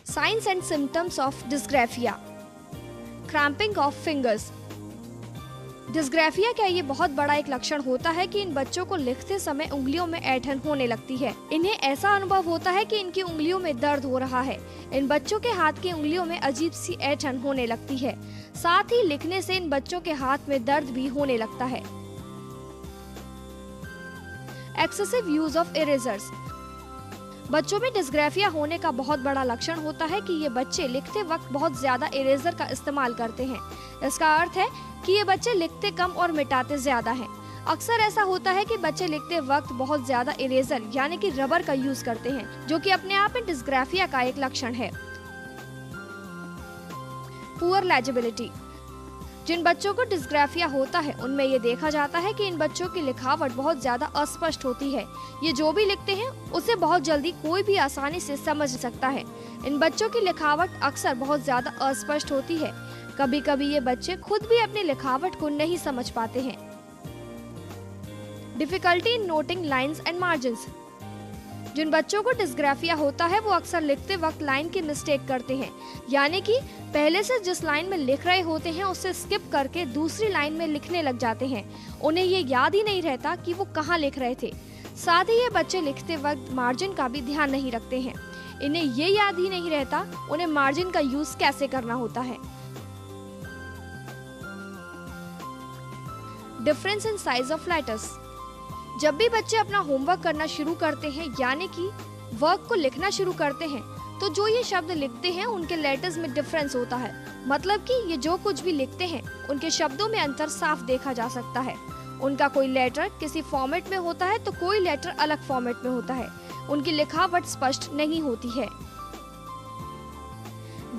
Signs and symptoms of dysgraphia. Cramping of fingers. Dysgraphia का ये बहुत बड़ा एक लक्षण होता है कि इन बच्चों को लिखते समय उंगलियों में ऐंठन होने लगती है। इन्हें ऐसा अनुभव होता है कि इनकी उंगलियों में दर्द हो रहा है। इन बच्चों के हाथ की उंगलियों में अजीब सी ऐंठन होने लगती है। साथ ही लिखने से इन बच्चों के हाथ में दर्द भी होने लगता है। Excessive use of erasers. बच्चों में डिस्ग्राफिया होने का बहुत बड़ा लक्षण होता है कि ये बच्चे लिखते वक्त बहुत ज्यादा इरेजर का इस्तेमाल करते हैं। इसका अर्थ है कि ये बच्चे लिखते कम और मिटाते ज्यादा हैं। अक्सर ऐसा होता है कि बच्चे लिखते वक्त बहुत ज्यादा इरेजर यानी कि रबर का यूज करते हैं, जो कि अपने आप में डिस्ग्राफिया का एक लक्षण है। Poor legibility. जिन बच्चों को डिस्ग्राफिया होता है उनमें ये देखा जाता है कि इन बच्चों की लिखावट बहुत ज्यादा अस्पष्ट होती है। ये जो भी लिखते हैं उसे बहुत जल्दी कोई भी आसानी से समझ सकता है। इन बच्चों की लिखावट अक्सर बहुत ज्यादा अस्पष्ट होती है। कभी कभी ये बच्चे खुद भी अपनी लिखावट को नहीं समझ पाते हैं। Difficulty in noting lines and margins. जिन बच्चों को डिस्ग्राफिया होता है वो अक्सर लिखते वक्त लाइन की मिस्टेक करते हैं, यानी कि पहले से जिस लाइन में लिख रहे होते हैं उसे स्किप करके दूसरी लाइन में लिखने लग जाते हैं। उन्हें ये याद ही नहीं रहता कि वो कहाँ लिख रहे थे। साथ ही ये बच्चे लिखते वक्त मार्जिन का भी ध्यान नहीं रखते हैं। इन्हें ये याद ही नहीं रहता उन्हें मार्जिन का यूज कैसे करना होता है। Difference in size of letters. जब भी बच्चे अपना होमवर्क करना शुरू करते हैं यानी कि वर्क को लिखना शुरू करते हैं, तो जो ये शब्द लिखते हैं उनके लेटर्स में डिफरेंस होता है। मतलब कि ये जो कुछ भी लिखते हैं उनके शब्दों में अंतर साफ देखा जा सकता है। उनका कोई लेटर किसी फॉर्मेट में होता है तो कोई लेटर अलग फॉर्मेट में होता है। उनकी लिखावट स्पष्ट नहीं होती है।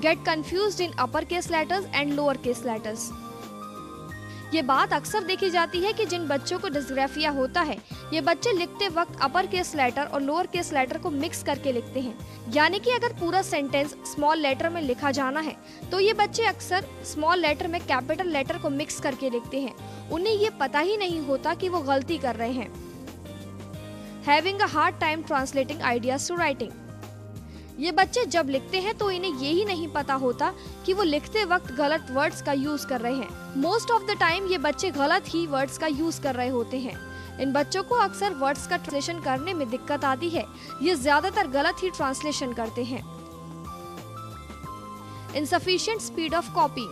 Gate confused in upper case letters and lower case letters. ये बात अक्सर देखी जाती है कि जिन बच्चों को डिस्ग्राफिया होता है ये बच्चे लिखते वक्त अपर केस लेटर और लोअर केस लेटर को मिक्स करके लिखते हैं। यानी कि अगर पूरा सेंटेंस स्मॉल लेटर में लिखा जाना है तो ये बच्चे अक्सर स्मॉल लेटर में कैपिटल लेटर को मिक्स करके लिखते हैं। उन्हें ये पता ही नहीं होता कि वो गलती कर रहे हैं। Having a hard time translating ideas to writing. ये बच्चे जब लिखते हैं तो इन्हें ये ही नहीं पता होता कि वो लिखते वक्त गलत वर्ड्स का यूज कर रहे हैं। मोस्ट ऑफ द टाइम ये बच्चे गलत ही वर्ड्स का यूज कर रहे होते हैं। इन बच्चों को अक्सर वर्ड्स का ट्रांसलेशन करने में दिक्कत आती है। ये ज्यादातर गलत ही ट्रांसलेशन करते हैं। Insufficient speed of copy.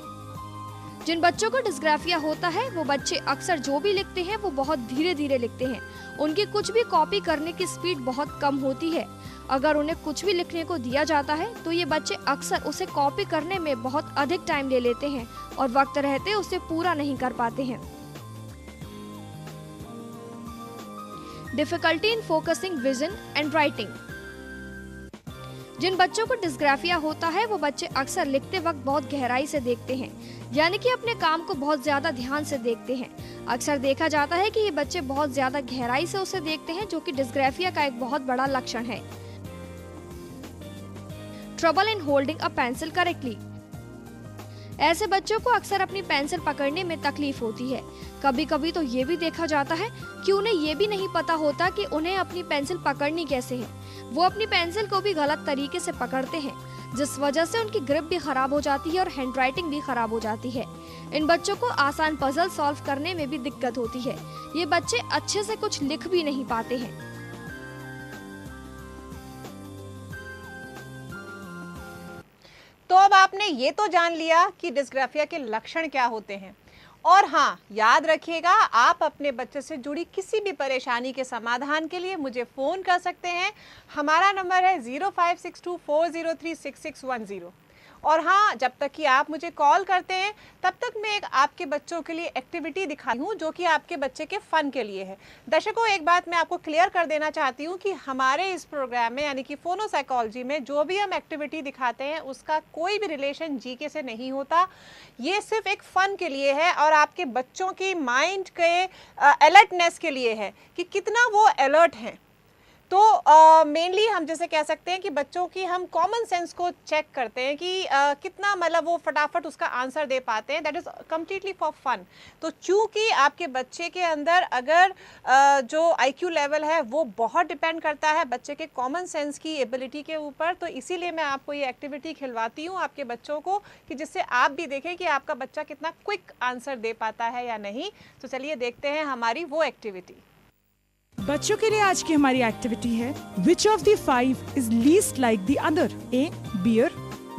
जिन बच्चों को डिस्ग्राफिया होता है वो बच्चे अक्सर जो भी लिखते हैं वो बहुत धीरे धीरे लिखते हैं। उनकी कुछ भी कॉपी करने की स्पीड बहुत कम होती है। अगर उन्हें कुछ भी लिखने को दिया जाता है तो ये बच्चे अक्सर उसे कॉपी करने में बहुत अधिक टाइम ले लेते हैं और वक्त रहते उसे पूरा नहीं कर पाते हैं। Difficulty in focusing vision and writing. जिन बच्चों को डिस्ग्राफिया होता है वो बच्चे अक्सर लिखते वक्त बहुत गहराई से देखते हैं, यानी कि अपने काम को बहुत ज्यादा ध्यान से देखते हैं। अक्सर देखा जाता है कि ये बच्चे बहुत ज्यादा गहराई से उसे देखते हैं, जो कि डिस्ग्राफिया का एक बहुत बड़ा लक्षण है। Trouble in holding a pencil correctly. ऐसे बच्चों को अक्सर अपनी पेंसिल पकड़ने में तकलीफ होती है। कभी कभी तो ये भी देखा जाता है कि उन्हें ये भी नहीं पता होता कि उन्हें अपनी पेंसिल पकड़नी कैसे है। वो अपनी पेंसिल को भी गलत तरीके से पकड़ते हैं, जिस वजह से उनकी ग्रिप भी खराब हो जाती है और हैंडराइटिंग भी खराब हो जाती है। इन बच्चों को आसान पजल सॉल्व करने में भी दिक्कत होती है। ये बच्चे अच्छे से कुछ लिख भी नहीं पाते हैं। तो अब आपने ये तो जान लिया कि डिस्ग्राफिया के लक्षण क्या होते हैं। और हाँ, याद रखिएगा, आप अपने बच्चे से जुड़ी किसी भी परेशानी के समाधान के लिए मुझे फ़ोन कर सकते हैं। हमारा नंबर है 056240366110। और हाँ, जब तक कि आप मुझे कॉल करते हैं तब तक मैं एक आपके बच्चों के लिए एक्टिविटी दिखाई हूँ जो कि आपके बच्चे के फ़न के लिए है। दर्शकों, एक बात मैं आपको क्लियर कर देना चाहती हूँ कि हमारे इस प्रोग्राम में यानी कि फोनो साइकोलॉजी में जो भी हम एक्टिविटी दिखाते हैं उसका कोई भी रिलेशन जीके से नहीं होता। ये सिर्फ एक फ़न के लिए है और आपके बच्चों की माइंड के अलर्टनेस के लिए है कि कितना वो अलर्ट हैं। तो मेनली हम जैसे कह सकते हैं कि बच्चों की हम कॉमन सेंस को चेक करते हैं कि कितना मतलब वो फटाफट उसका आंसर दे पाते हैं। That is completely for fun. तो चूँकि आपके बच्चे के अंदर अगर जो IQ लेवल है वो बहुत डिपेंड करता है बच्चे के कॉमन सेंस की एबिलिटी के ऊपर, तो इसीलिए मैं आपको ये एक्टिविटी खिलवाती हूँ आपके बच्चों को कि जिससे आप भी देखें कि आपका बच्चा कितना क्विक आंसर दे पाता है या नहीं। तो चलिए देखते हैं हमारी वो एक्टिविटी। बच्चों के लिए आज की हमारी एक्टिविटी है which of the 5 is least like the other. A bear,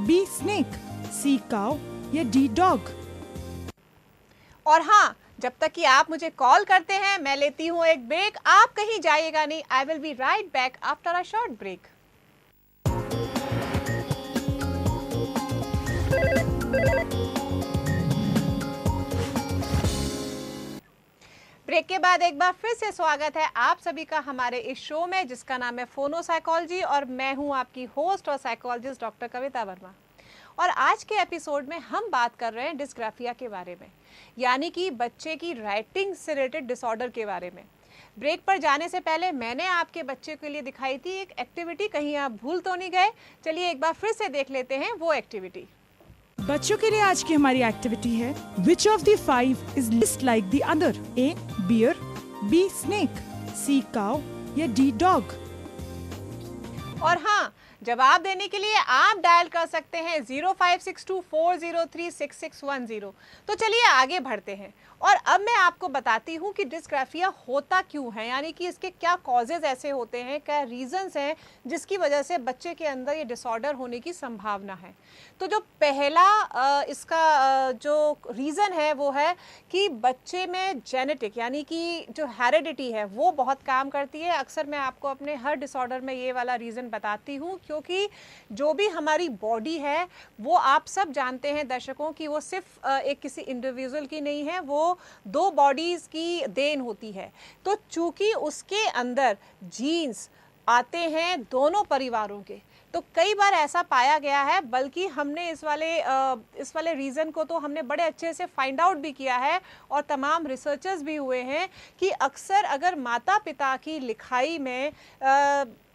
B snake, C cow या D डॉग। और हाँ, जब तक कि आप मुझे कॉल करते हैं मैं लेती हूँ एक ब्रेक। आप कहीं जाइएगा नहीं। I will be right back after a short break. Break के बाद एक बार फिर से स्वागत है आप सभी का हमारे इस शो में जिसका नाम है फोनो साइकोलॉजी, और मैं हूं आपकी होस्ट और साइकोलॉजिस्ट डॉक्टर कविता वर्मा। और आज के एपिसोड में हम बात कर रहे हैं डिस्ग्राफिया के बारे में, यानी कि बच्चे की राइटिंग से रिलेटेड डिसऑर्डर के बारे में। ब्रेक पर जाने से पहले मैंने आपके बच्चे के लिए दिखाई थी एक एक्टिविटी, कहीं आप भूल तो नहीं गए? चलिए एक बार फिर से देख लेते हैं वो एक्टिविटी। बच्चों के लिए आज की हमारी एक्टिविटी है which of the 5 is least like the other. A bear, B snake, C cow या D डॉग। और हाँ, जवाब देने के लिए आप डायल कर सकते हैं 056240366110। तो चलिए आगे बढ़ते हैं और अब मैं आपको बताती हूँ कि डिस्ग्राफिया होता क्यों है, यानी कि इसके क्या कॉजेज ऐसे होते हैं, क्या रीजंस हैं जिसकी वजह से बच्चे के अंदर ये डिसऑर्डर होने की संभावना है। तो जो पहला इसका जो रीज़न है वो है कि बच्चे में जेनेटिक यानी कि जो हेरिडिटी है वो बहुत काम करती है। अक्सर मैं आपको अपने हर डिसऑर्डर में ये वाला रीज़न बताती हूँ क्योंकि जो भी हमारी बॉडी है वो आप सब जानते हैं दर्शकों कि वो सिर्फ एक किसी इंडिविजुअल की नहीं है, वो 2 बॉडीज़ की देन होती है। तो चूँकि उसके अंदर जीन्स आते हैं दोनों परिवारों के, तो कई बार ऐसा पाया गया है, बल्कि हमने इस वाले रीज़न को तो हमने बड़े अच्छे से फाइंड आउट भी किया है और तमाम रिसर्चर्स भी हुए हैं कि अक्सर अगर माता पिता की लिखाई में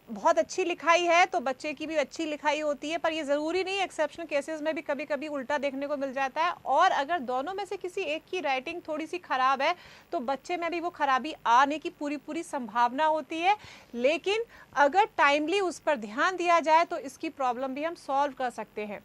बहुत अच्छी लिखाई है तो बच्चे की भी अच्छी लिखाई होती है, पर ये ज़रूरी नहीं, एक्सेप्शनल केसेस में भी कभी कभी उल्टा देखने को मिल जाता है। और अगर दोनों में से किसी एक की राइटिंग थोड़ी सी ख़राब है तो बच्चे में भी वो खराबी आने की पूरी संभावना होती है, लेकिन अगर टाइमली उस पर ध्यान दिया जाए तो इसकी प्रॉब्लम भी हम सॉल्व कर सकते हैं।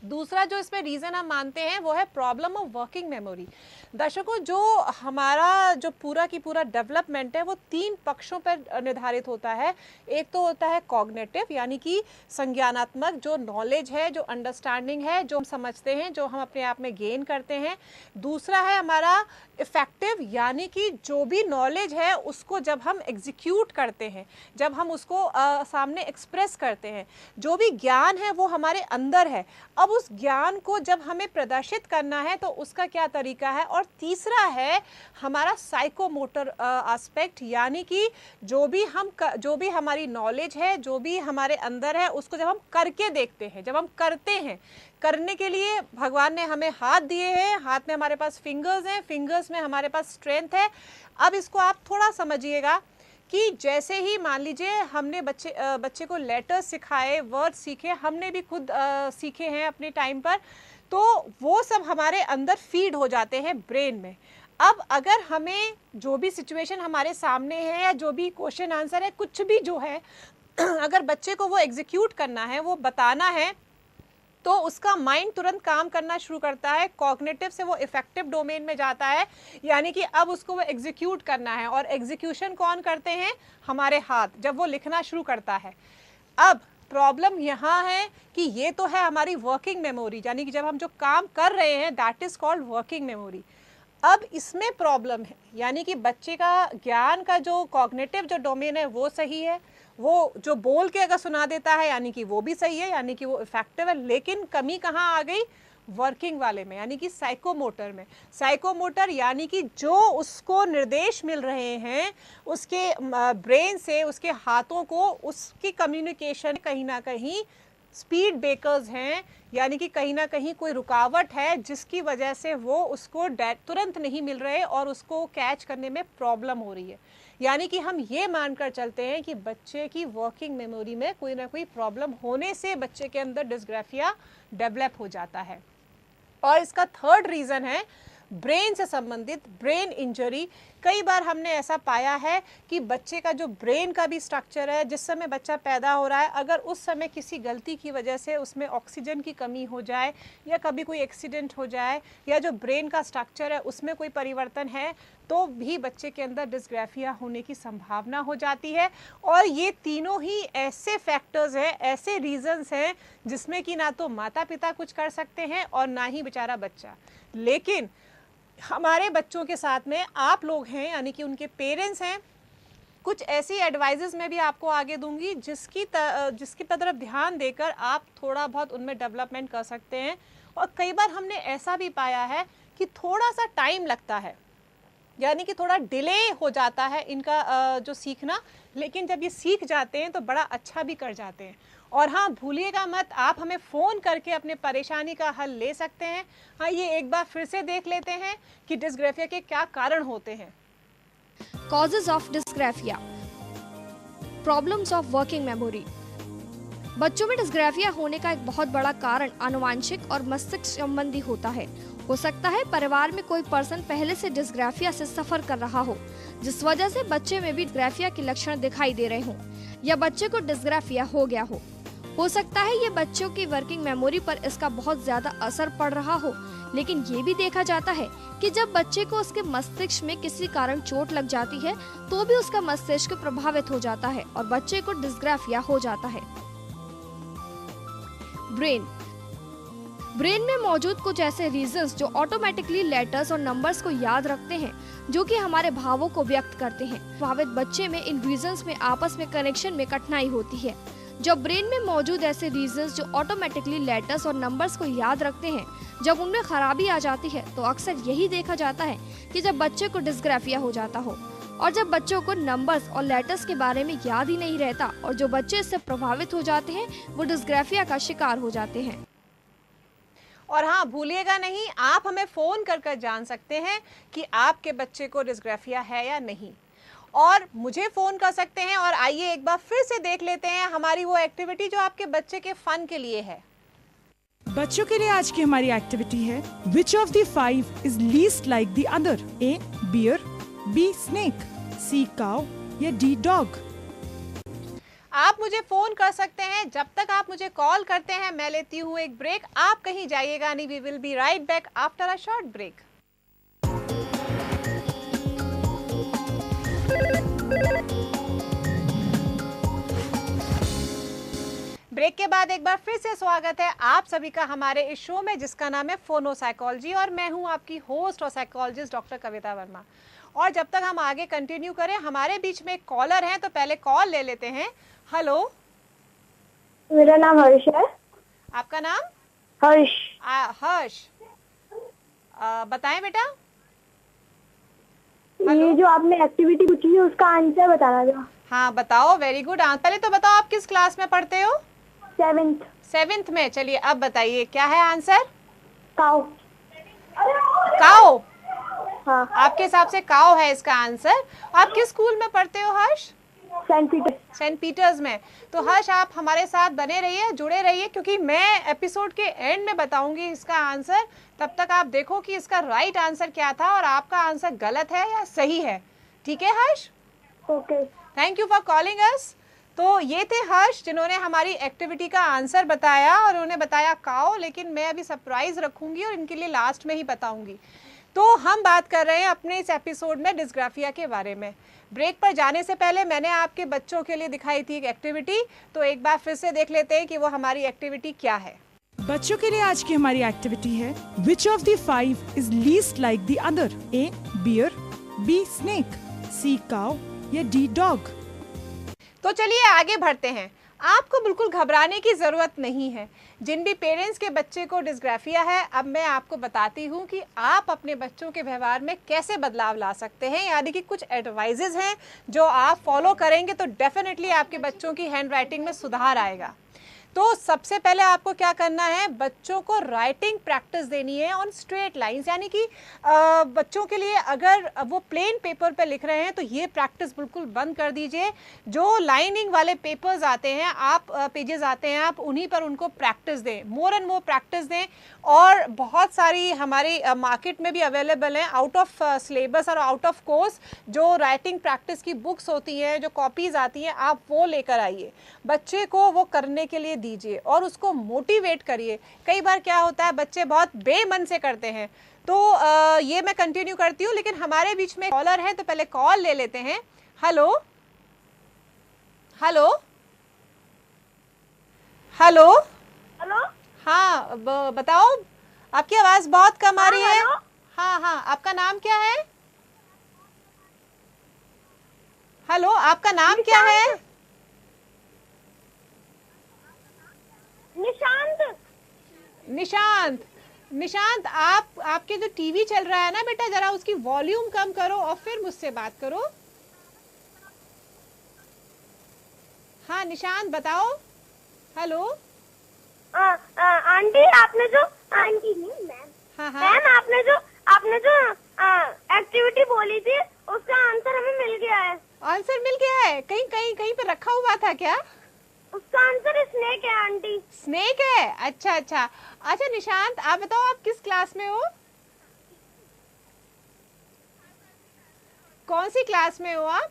दूसरा जो इसमें रीज़न हम मानते हैं वो है प्रॉब्लम ऑफ वर्किंग मेमोरी। दर्शकों, जो हमारा जो पूरा की पूरा डेवलपमेंट है वो 3 पक्षों पर निर्धारित होता है। एक तो होता है कॉग्निटिव, यानी कि संज्ञानात्मक, जो नॉलेज है, जो अंडरस्टैंडिंग है, जो हम समझते हैं, जो हम अपने आप में गेन करते हैं। दूसरा है हमारा इफेक्टिव, यानी कि जो भी नॉलेज है उसको जब हम एग्जीक्यूट करते हैं, जब हम उसको सामने एक्सप्रेस करते हैं, जो भी ज्ञान है वो हमारे अंदर है, अब उस ज्ञान को जब हमें प्रदर्शित करना है तो उसका क्या तरीका है। और तीसरा है हमारा साइकोमोटर एस्पेक्ट, यानी कि जो भी हमारी नॉलेज है, जो भी हमारे अंदर है, उसको जब हम करके देखते हैं, जब हम करते हैं। करने के लिए भगवान ने हमें हाथ दिए हैं, हाथ में हमारे पास फिंगर्स हैं, फिंगर्स में हमारे पास स्ट्रेंथ है। अब इसको आप थोड़ा समझिएगा कि जैसे ही मान लीजिए हमने बच्चे को लेटर्स सिखाए, वर्ड सीखे, हमने भी खुद सीखे हैं अपने टाइम पर, तो वो सब हमारे अंदर फीड हो जाते हैं ब्रेन में। अब अगर हमें जो भी सिचुएशन हमारे सामने है या जो भी क्वेश्चन आंसर है, कुछ भी जो है, अगर बच्चे को वो एग्जीक्यूट करना है, वो बताना है, तो उसका माइंड तुरंत काम करना शुरू करता है। कॉग्निटिव से वो इफेक्टिव डोमेन में जाता है, यानी कि अब उसको वो एग्जीक्यूट करना है। और एग्जीक्यूशन कौन करते हैं? हमारे हाथ, जब वो लिखना शुरू करता है। अब प्रॉब्लम यहाँ है कि ये तो है हमारी वर्किंग मेमोरी, यानी कि जब हम जो काम कर रहे हैं, that is called working memory. अब इसमें प्रॉब्लम है, यानी कि बच्चे का ज्ञान का जो कॉग्निटिव जो डोमेन है वो सही है, वो जो बोल के अगर सुना देता है यानी कि वो भी सही है, यानी कि वो इफेक्टिव है, लेकिन कमी कहाँ आ गई? वर्किंग वाले में, यानी कि साइकोमोटर में। साइकोमोटर यानी कि जो उसको निर्देश मिल रहे हैं उसके ब्रेन से, उसके हाथों को, उसकी कम्युनिकेशन कहीं ना कहीं स्पीड ब्रेकर्स हैं, यानी कि कहीं ना कहीं कोई रुकावट है जिसकी वजह से वो उसको तुरंत नहीं मिल रहे और उसको कैच करने में प्रॉब्लम हो रही है। यानी कि हम ये मानकर चलते हैं कि बच्चे की वर्किंग मेमोरी में कोई ना कोई प्रॉब्लम होने से बच्चे के अंदर डिस्ग्राफिया डेवलप हो जाता है। और इसका थर्ड रीज़न है ब्रेन से संबंधित ब्रेन इंजरी। कई बार हमने ऐसा पाया है कि बच्चे का जो ब्रेन का भी स्ट्रक्चर है, जिस समय बच्चा पैदा हो रहा है, अगर उस समय किसी गलती की वजह से उसमें ऑक्सीजन की कमी हो जाए या कभी कोई एक्सीडेंट हो जाए या जो ब्रेन का स्ट्रक्चर है उसमें कोई परिवर्तन है, तो भी बच्चे के अंदर डिस्ग्राफिया होने की संभावना हो जाती है। और ये तीनों ही ऐसे फैक्टर्स हैं, ऐसे रीजंस हैं जिसमें कि ना तो माता पिता कुछ कर सकते हैं और ना ही बेचारा बच्चा। लेकिन हमारे बच्चों के साथ में आप लोग हैं, यानी कि उनके पेरेंट्स हैं। कुछ ऐसी एडवाइजेस मैं भी आपको आगे दूंगी जिसकी तरफ ध्यान देकर आप थोड़ा बहुत उनमें डेवलपमेंट कर सकते हैं। और कई बार हमने ऐसा भी पाया है कि थोड़ा सा टाइम लगता है, यानी कि थोड़ा डिले हो जाता है इनका जो सीखना, लेकिन जब ये सीख जाते हैं तो बड़ा अच्छा भी कर जाते हैं। और हाँ, भूलिएगा मत, आप हमें फ़ोन करके अपने परेशानी का हल ले सकते हैं। हाँ, ये एक बार फिर से देख लेते हैं कि डिस्ग्राफिया के क्या कारण होते हैं। Causes of dysgraphia, problems of working memory. बच्चों में डिस्ग्राफिया होने का एक बहुत बड़ा कारण आनुवांशिक और मस्तिष्क संबंधी होता है। हो सकता है परिवार में कोई पर्सन पहले से डिस्ग्राफिया से सफर कर रहा हो, जिस वजह से बच्चे में भी डिस्ग्राफिया के लक्षण दिखाई दे रहे हों, या बच्चे को डिस्ग्राफिया हो गया हो सकता है ये बच्चों की वर्किंग मेमोरी पर इसका बहुत ज्यादा असर पड़ रहा हो। लेकिन ये भी देखा जाता है कि जब बच्चे को उसके मस्तिष्क में किसी कारण चोट लग जाती है तो भी उसका मस्तिष्क प्रभावित हो जाता है और बच्चे को डिस्ग्राफिया हो जाता है। ब्रेन में मौजूद कुछ ऐसे रीजन्स जो ऑटोमेटिकली लेटर्स और नंबर्स को याद रखते हैं, जो कि हमारे भावों को व्यक्त करते हैं। प्रभावित बच्चे में इन रीजन्स में आपस में कनेक्शन में कठिनाई होती है, जो ब्रेन में मौजूद ऐसे रीजन्स जो ऑटोमेटिकली लेटर्स और नंबर्स को याद रखते हैं, जब उनमें खराबी आ जाती है तो अक्सर यही देखा जाता है कि जब बच्चे को डिस्ग्राफिया हो जाता हो, और जब बच्चों को नंबर्स और लेटर्स के बारे में याद ही नहीं रहता और जो बच्चे इससे प्रभावित हो जाते हैं वो डिस्ग्राफिया का शिकार हो जाते हैं। और हाँ, भूलिएगा नहीं, आप हमें फ़ोन कर जान सकते हैं कि आपके बच्चे को डिस्ग्राफिया है या नहीं, और मुझे फ़ोन कर सकते हैं। और आइए एक बार फिर से देख लेते हैं हमारी वो एक्टिविटी जो आपके बच्चे के फन के लिए है। बच्चों के लिए आज की हमारी एक्टिविटी है which of the 5 is least like the other? A bear, B snake, C cow या डी डॉग? आप मुझे फ़ोन कर सकते हैं। जब तक आप मुझे कॉल करते हैं मैं लेती हूँ एक ब्रेक। आप कहीं जाइएगा नहीं, we will be right back after a short break. Break के बाद एक बार फिर से स्वागत है आप सभी का हमारे इस शो में जिसका नाम है फोनो साइकोलॉजी, और मैं हूं आपकी होस्ट और साइकोलॉजिस्ट डॉक्टर कविता वर्मा। और जब तक हम आगे कंटिन्यू करें, हमारे बीच में एक कॉलर हैं, तो पहले कॉल ले लेते हैं। हेलो, मेरा नाम हर्ष है। आपका नाम? हर्ष। हर्ष, बताएं बेटा। ये जो आपने एक्टिविटी पूछी है उसका आंसर बताना था। हाँ बताओ, वेरी गुड। पहले तो बताओ आप किस क्लास में पढ़ते हो? 7th में। चलिए अब बताइए क्या है आंसर? काउ। काउ? हाँ। आपके हिसाब से काउ है इसका आंसर। आप किस स्कूल में पढ़ते हो हर्ष? सेंट पीटर्स में। तो हर्ष आप हमारे साथ बने रहिए, जुड़े रहिए, क्योंकि मैं एपिसोड के एंड में बताऊंगी इसका आंसर। तब तक आप देखो कि इसका राइट आंसर क्या था और आपका आंसर गलत है या सही है। ठीक है Harsh? Okay, thank you for calling us. तो ये थे हर्ष जिन्होंने हमारी एक्टिविटी का आंसर बताया, और उन्होंने बताया काओ, लेकिन मैं अभी सरप्राइज रखूंगी और इनके लिए लास्ट में ही बताऊंगी। तो हम बात कर रहे हैं अपने इस एपिसोड में डिस्ग्राफिया के बारे में। ब्रेक पर जाने से पहले मैंने आपके बच्चों के लिए दिखाई थी एक एक्टिविटी, तो एक बार फिर से देख लेते हैं कि वो हमारी एक्टिविटी क्या है। बच्चों के लिए आज की हमारी एक्टिविटी है which of the 5 is least like the other? A bear, B snake, C cow या डी डॉग? तो चलिए आगे बढ़ते हैं। आपको बिल्कुल घबराने की ज़रूरत नहीं है। जिन भी पेरेंट्स के बच्चे को डिस्ग्राफिया है, अब मैं आपको बताती हूँ कि आप अपने बच्चों के व्यवहार में कैसे बदलाव ला सकते हैं। यानी कि कुछ एडवाइजेज हैं जो आप फॉलो करेंगे तो डेफिनेटली आपके बच्चों की हैंड राइटिंग में सुधार आएगा। तो सबसे पहले आपको क्या करना है, बच्चों को राइटिंग प्रैक्टिस देनी है ऑन स्ट्रेट लाइंस। यानी कि बच्चों के लिए अगर वो प्लेन पेपर पे लिख रहे हैं तो ये प्रैक्टिस बिल्कुल बंद कर दीजिए। जो लाइनिंग वाले पेपर्स आते हैं, आप पेजेस आते हैं, आप उन्हीं पर उनको प्रैक्टिस दें, मोर एंड मोर प्रैक्टिस दें। और बहुत सारी हमारी मार्केट में भी अवेलेबल हैं आउट ऑफ सिलेबस और आउट ऑफ कोर्स जो राइटिंग प्रैक्टिस की बुक्स होती हैं, जो कॉपीज़ आती हैं, आप वो लेकर आइए। बच्चे को वो करने के लिए दीजिए और उसको मोटिवेट करिए। कई बार क्या होता है, बच्चे बहुत बेमन से करते हैं। तो ये मैं कंटिन्यू करती हूँ, लेकिन हमारे बीच में कॉलर है तो पहले कॉल ले लेते हैं। Hello hello hello hello. हाँ बताओ, आपकी आवाज बहुत कम आ रही है। हाँ हाँ, आपका नाम क्या है? हेलो, आपका नाम क्या है? निशांत। निशांत, आपके जो टीवी चल रहा है ना बेटा, जरा उसकी वॉल्यूम कम करो और फिर मुझसे बात करो। हाँ निशांत बताओ। हेलो आंटी, आपने जो आंटी नहीं मैम, हाँ मैम आपने जो एक्टिविटी बोली थी उसका आंसर हमें मिल गया है। आंसर मिल गया है? कहीं पे रखा हुआ था क्या? उसका आंसर स्नेक है आंटी। स्नेक है? अच्छा अच्छा। अच्छा निशांत, आप बताओ आप किस क्लास में हो? कौन सी क्लास में हो आप?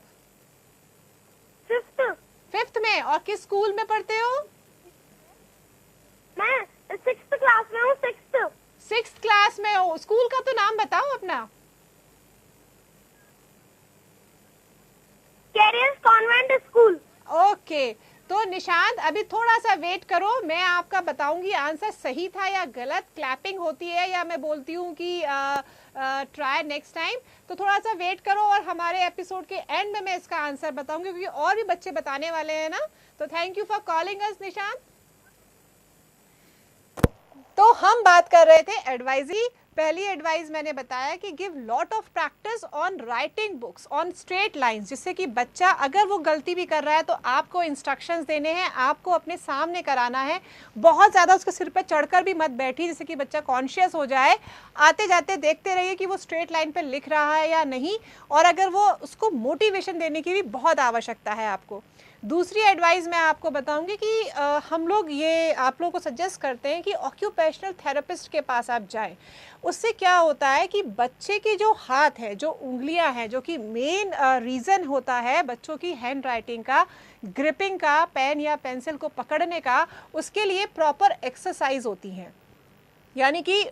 5th में। और किस स्कूल में पढ़ते हो? मैं 6th क्लास में हूँ। 6th क्लास में हो। स्कूल का तो नाम बताओ अपना। Carriers convent school. ओके, तो निशांत अभी थोड़ा सा वेट करो, मैं आपका बताऊंगी आंसर सही था या गलत। क्लैपिंग होती है या मैं बोलती हूँ कि ट्राई नेक्स्ट टाइम। तो थोड़ा सा वेट करो और हमारे एपिसोड के एंड में मैं इसका आंसर बताऊंगी, क्योंकि और भी बच्चे बताने वाले हैं ना। तो थैंक यू फॉर कॉलिंग अस निशांत। तो हम बात कर रहे थे एडवाइजरी। पहली एडवाइस मैंने बताया कि give lot of practice on writing books on straight lines, जिससे कि बच्चा अगर वो गलती भी कर रहा है तो आपको इंस्ट्रक्शंस देने हैं, आपको अपने सामने कराना है। बहुत ज़्यादा उसके सिर पे चढ़कर भी मत बैठिए, जिससे कि बच्चा कॉन्शियस हो जाए। आते जाते देखते रहिए कि वो स्ट्रेट लाइन पे लिख रहा है या नहीं, और अगर वो उसको मोटिवेशन देने की भी बहुत आवश्यकता है आपको। दूसरी एडवाइस मैं आपको बताऊंगी कि हम लोग ये आप लोगों को सजेस्ट करते हैं कि ऑक्यूपेशनल थेरेपिस्ट के पास आप जाएं। उससे क्या होता है कि बच्चे के जो हाथ है, जो उंगलियां हैं, जो कि मेन रीज़न होता है बच्चों की हैंड राइटिंग का, ग्रिपिंग का, पेन या पेंसिल को पकड़ने का, उसके लिए प्रॉपर एक्सरसाइज होती हैं। यानी कि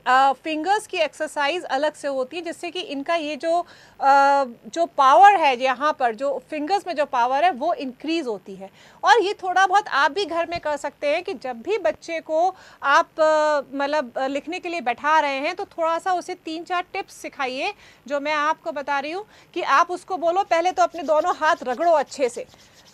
फिंगर्स की एक्सरसाइज अलग से होती है, जिससे कि इनका ये जो पावर है, यहाँ पर जो फिंगर्स में जो पावर है वो इंक्रीज होती है। और ये थोड़ा बहुत आप भी घर में कर सकते हैं कि जब भी बच्चे को आप मतलब लिखने के लिए बैठा रहे हैं तो थोड़ा सा उसे 3-4 टिप्स सिखाइए, जो मैं आपको बता रही हूँ। कि आप उसको बोलो पहले तो अपने दोनों हाथ रगड़ो अच्छे से,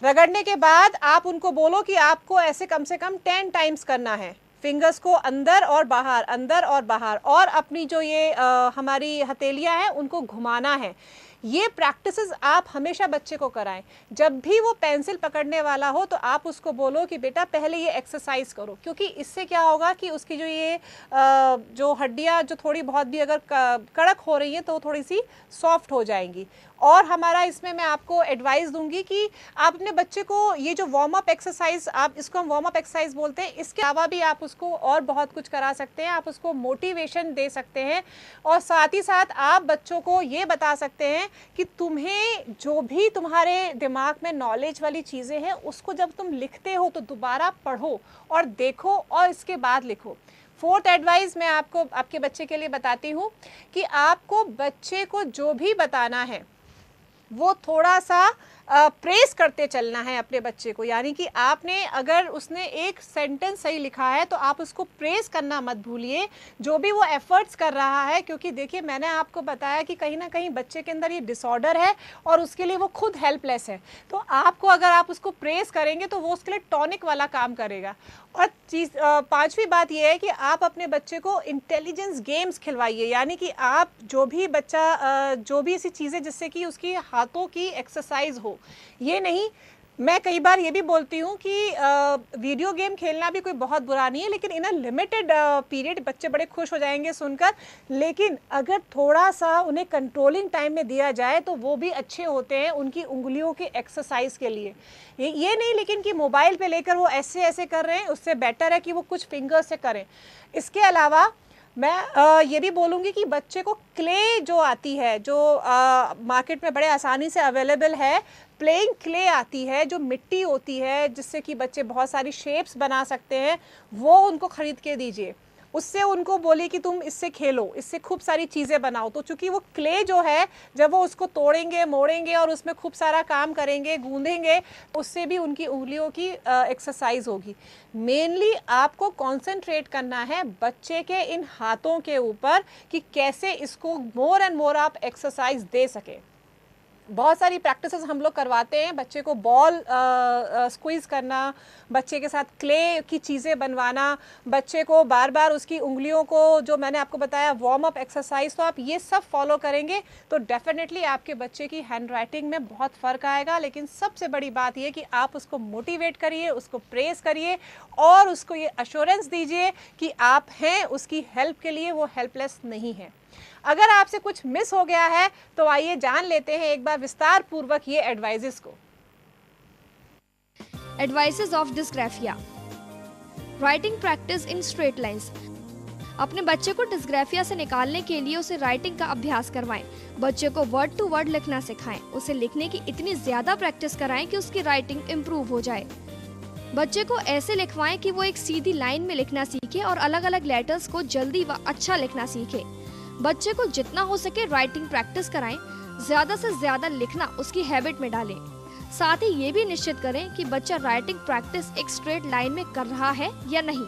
रगड़ने के बाद आप उनको बोलो कि आपको ऐसे कम से कम 10 टाइम्स करना है, फिंगर्स को अंदर और बाहर, अंदर और बाहर, और अपनी जो ये हमारी हथेलियां हैं उनको घुमाना है। ये प्रैक्टिसेस आप हमेशा बच्चे को कराएं। जब भी वो पेंसिल पकड़ने वाला हो तो आप उसको बोलो कि बेटा पहले ये एक्सरसाइज करो, क्योंकि इससे क्या होगा कि उसकी जो ये जो हड्डियां जो थोड़ी बहुत भी अगर कड़क हो रही हैं तो थोड़ी सी सॉफ्ट हो जाएंगी। और हमारा इसमें मैं आपको एडवाइस दूंगी कि आप अपने बच्चे को ये जो वार्म अप एक्सरसाइज, आप इसको हम वार्म अप एक्सरसाइज बोलते हैं, इसके अलावा भी आप उसको और बहुत कुछ करा सकते हैं। आप उसको मोटिवेशन दे सकते हैं, और साथ ही साथ आप बच्चों को ये बता सकते हैं कि तुम्हें जो भी तुम्हारे दिमाग में नॉलेज वाली चीज़ें हैं उसको जब तुम लिखते हो तो दोबारा पढ़ो और देखो और इसके बाद लिखो। फोर्थ एडवाइस मैं आपको आपके बच्चे के लिए बताती हूँ कि आपको बच्चे को जो भी बताना है वो थोड़ा सा प्रेस करते चलना है अपने बच्चे को। यानी कि आपने अगर उसने एक सेंटेंस सही लिखा है तो आप उसको प्रेस करना मत भूलिए, जो भी वो एफर्ट्स कर रहा है। क्योंकि देखिए मैंने आपको बताया कि कहीं ना कहीं बच्चे के अंदर ये डिसऑर्डर है और उसके लिए वो खुद हेल्पलेस है। तो आपको अगर आप उसको प्रेस करेंगे तो वो उसके लिए टॉनिक वाला काम करेगा। और पांचवी बात यह है कि आप अपने बच्चे को इंटेलिजेंस गेम्स खिलवाइए। यानी कि आप जो भी बच्चा जो भी ऐसी चीज़ें जिससे कि उसकी हाथों की एक्सरसाइज हो, ये नहीं। मैं कई बार ये भी बोलती हूँ कि वीडियो गेम खेलना भी कोई बहुत बुरा नहीं है, लेकिन इन अ लिमिटेड पीरियड बच्चे बड़े खुश हो जाएंगे सुनकर। लेकिन अगर थोड़ा सा उन्हें कंट्रोलिंग टाइम में दिया जाए तो वो भी अच्छे होते हैं उनकी उंगलियों की एक्सरसाइज के लिए। ये नहीं लेकिन कि मोबाइल पे लेकर वो ऐसे ऐसे कर रहे हैं, उससे बेटर है कि वो कुछ फिंगर से करें। इसके अलावा मैं ये भी बोलूँगी कि बच्चे को क्ले जो आती है, जो मार्केट में बड़े आसानी से अवेलेबल है, प्लेइंग क्ले आती है, जो मिट्टी होती है जिससे कि बच्चे बहुत सारी शेप्स बना सकते हैं, वो उनको ख़रीद के दीजिए। उससे उनको बोलिए कि तुम इससे खेलो, इससे खूब सारी चीज़ें बनाओ। तो चूंकि वो क्ले जो है जब वो उसको तोड़ेंगे, मोड़ेंगे और उसमें खूब सारा काम करेंगे, गूंदेंगे, उससे भी उनकी उंगलियों की एक्सरसाइज होगी। मेनली आपको कंसंट्रेट करना है बच्चे के इन हाथों के ऊपर कि कैसे इसको मोर एंड मोर आप एक्सरसाइज दे सके। बहुत सारी प्रैक्टिसेस हम लोग करवाते हैं, बच्चे को बॉल स्क्वीज़ करना, बच्चे के साथ क्ले की चीज़ें बनवाना, बच्चे को बार बार उसकी उंगलियों को, जो मैंने आपको बताया वार्म अप एक्सरसाइज, तो आप ये सब फॉलो करेंगे तो डेफिनेटली आपके बच्चे की हैंड राइटिंग में बहुत फ़र्क आएगा। लेकिन सबसे बड़ी बात ये कि आप उसको मोटिवेट करिए, उसको प्रेस करिए और उसको ये अश्योरेंस दीजिए कि आप हैं उसकी हेल्प के लिए, वो हेल्पलेस नहीं है। अगर आपसे कुछ मिस हो गया है तो आइए जान लेते हैं एक बार विस्तार पूर्वक ये एडवाइसेस को। Advices of dysgraphia. Writing practice in straight lines. अपने बच्चे को डिस्ग्राफिया से निकालने के लिए उसे राइटिंग का अभ्यास करवाएं। बच्चे को वर्ड टू वर्ड लिखना सिखाएं। उसे लिखने की इतनी ज्यादा प्रैक्टिस कराएं कि उसकी राइटिंग इम्प्रूव हो जाए। बच्चे को ऐसे लिखवाएं कि वो एक सीधी लाइन में लिखना सीखे और अलग अलग लेटर्स को जल्दी व अच्छा लिखना सीखे। बच्चे को जितना हो सके राइटिंग प्रैक्टिस कराएं। ज्यादा से ज्यादा लिखना उसकी हैबिट में डालें। साथ ही ये भी निश्चित करें कि बच्चा राइटिंग प्रैक्टिस एक स्ट्रेट लाइन में कर रहा है या नहीं।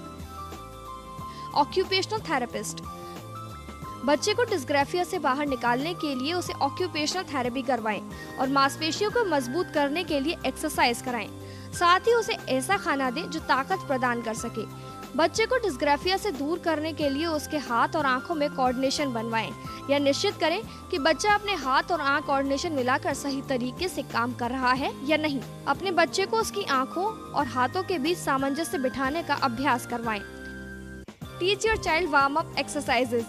ऑक्यूपेशनल थेरेपिस्ट, बच्चे को डिस्ग्राफिया से बाहर निकालने के लिए उसे ऑक्यूपेशनल थेरेपी करवाएं और मांसपेशियों को मजबूत करने के लिए एक्सरसाइज कराएं। साथ ही उसे ऐसा खाना दें जो ताकत प्रदान कर सके। बच्चे को डिस्ग्राफिया से दूर करने के लिए उसके हाथ और आंखों में कोऑर्डिनेशन बनवाएं या निश्चित करें कि बच्चा अपने हाथ और आंख कोऑर्डिनेशन मिलाकर सही तरीके से काम कर रहा है या नहीं। अपने बच्चे को उसकी आंखों और हाथों के बीच सामंजस्य बिठाने का अभ्यास करवाएं। Teach your child warm up exercises,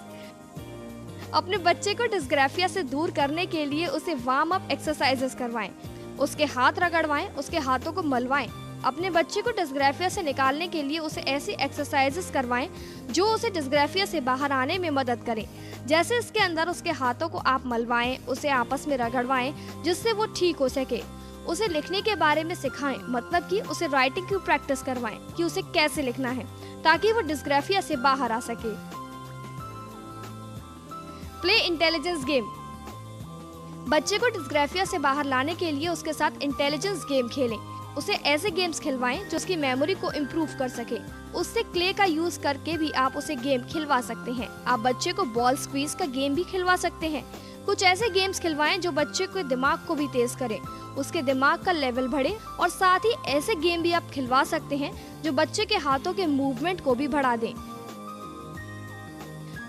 अपने बच्चे को डिस्ग्राफिया से दूर करने के लिए उसे वार्म अप एक्सरसाइजेस करवाएं। उसके हाथ रगड़वाएं, उसके हाथों को मलवाएं। अपने बच्चे को डिस्ग्राफिया से निकालने के लिए उसे ऐसी एक्सरसाइजेस करवाएं जो उसे डिस्ग्राफिया से बाहर आने में मदद करें। जैसे इसके अंदर उसके हाथों को आप मलवाएं, उसे आपस में रगड़वाएं जिससे वो ठीक हो सके। उसे लिखने के बारे में सिखाएं, मतलब कि उसे राइटिंग की प्रैक्टिस करवाएं कि उसे कैसे लिखना है ताकि वो डिस्ग्राफिया से बाहर आ सके। प्ले इंटेलिजेंस गेम, बच्चे को डिस्ग्राफिया से बाहर लाने के लिए उसके साथ इंटेलिजेंस गेम खेलें। उसे ऐसे गेम्स खिलवाएं जो उसकी मेमोरी को इम्प्रूव कर सके। उससे क्ले का यूज करके भी आप उसे गेम खिलवा सकते हैं। आप बच्चे को बॉल स्क्वीज का गेम भी खिलवा सकते हैं। कुछ ऐसे गेम्स खिलवाएं जो बच्चे के दिमाग को भी तेज करें, उसके दिमाग का लेवल बढ़े। और साथ ही ऐसे गेम भी आप खिलवा सकते हैं जो बच्चे के हाथों के मूवमेंट को भी बढ़ा दें।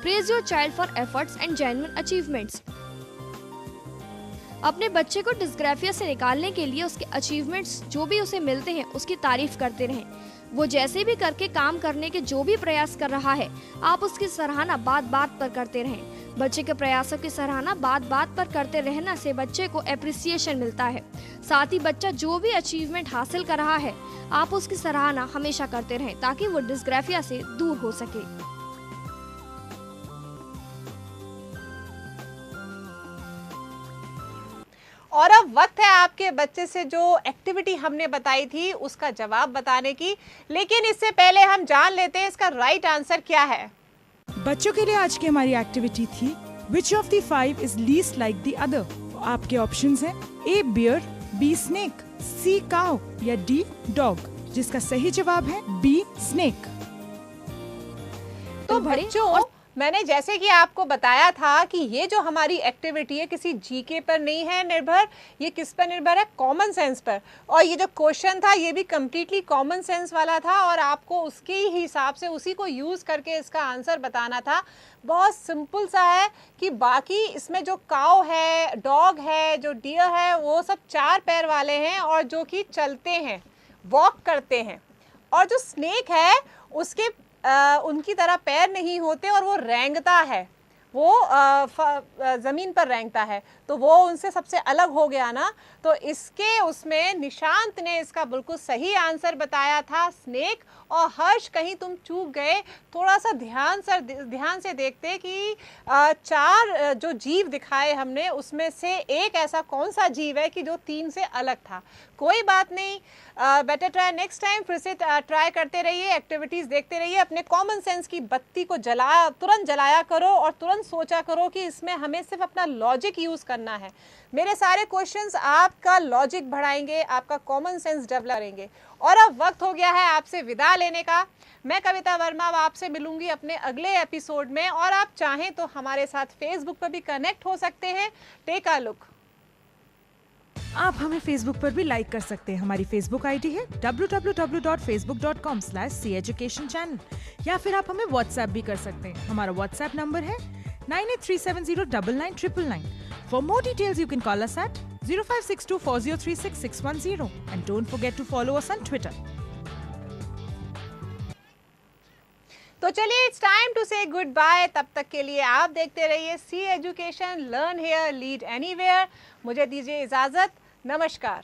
Praise your child for efforts and genuine achievements, अपने बच्चे को डिस्ग्राफिया से निकालने के लिए उसके अचीवमेंट्स जो भी उसे मिलते हैं उसकी तारीफ करते रहें। वो जैसे भी करके काम करने के जो भी प्रयास कर रहा है आप उसकी सराहना बात बात पर करते रहें। बच्चे के प्रयासों की सराहना बात बात पर करते रहने से बच्चे को एप्रिसिएशन मिलता है। साथ ही बच्चा जो भी अचीवमेंट हासिल कर रहा है आप उसकी सराहना हमेशा करते रहें ताकि वो डिस्ग्राफिया से दूर हो सके। और अब वक्त है आपके बच्चे से जो एक्टिविटी हमने बताई थी उसका जवाब बताने की, लेकिन इससे पहले हम जान लेते हैं इसका राइट आंसर क्या है। बच्चों के लिए आज की हमारी एक्टिविटी थी Which of the 5 is least like the other? आपके ऑप्शंस हैं A bear, B snake, C cow या D dog, जिसका सही जवाब है B snake। तो बच्चों मैंने जैसे कि आपको बताया था कि ये जो हमारी एक्टिविटी है किसी जीके पर नहीं है निर्भर, ये किस पर निर्भर है, कॉमन सेंस पर। और ये जो क्वेश्चन था ये भी कम्प्लीटली कॉमन सेंस वाला था और आपको उसके ही हिसाब से उसी को यूज़ करके इसका आंसर बताना था। बहुत सिंपल सा है कि बाकी इसमें जो काऊ है, डॉग है, जो डियर है वो सब 4 पैर वाले हैं और जो कि चलते हैं, वॉक करते हैं। और जो स्नेक है उसके उनकी तरह पैर नहीं होते और वो रेंगता है, वो ज़मीन पर रेंगता है, तो वो उनसे सबसे अलग हो गया ना। तो इसके उसमें निशांत ने इसका बिल्कुल सही आंसर बताया था स्नेक। और हर्ष कहीं तुम चूक गए, थोड़ा सा ध्यान से देखते कि 4 जो जीव दिखाए हमने उसमें से एक ऐसा कौन सा जीव है कि जो 3 से अलग था। कोई बात नहीं, बेटर ट्राई नेक्स्ट टाइम। फिर से ट्राई करते रहिए, एक्टिविटीज़ देखते रहिए, अपने कॉमन सेंस की बत्ती को तुरंत जलाया करो और तुरंत सोचा करो कि इसमें हमें सिर्फ अपना लॉजिक यूज़ करना है। मेरे सारे क्वेश्चंस आपका लॉजिक बढ़ाएंगे, आपका कॉमन सेंस डेवलप करेंगे। और अब वक्त हो गया है आपसे विदा लेने का। मैं कविता वर्मा आपसे मिलूंगी अपने अगले एपिसोड में, और आप चाहें तो हमारे साथ फेसबुक पर भी कनेक्ट हो सकते हैं। Take a look. आप हमें फेसबुक पर भी लाइक कर सकते हैं। हमारी फेसबुक आईडी है www.facebook.com/ceducation या फिर आप हमें व्हाट्सएप भी कर सकते हैं। हमारा व्हाट्सएप नंबर है 9837099999। For more details, you can call us at 0562403610 and don't forget to follow us on Twitter. तो चलिए, it's time to say good bye. तब तक के लिए आप देखते रहिए C education, learn here, lead anywhere. मुझे दीजिए इजाजत, नमस्कार।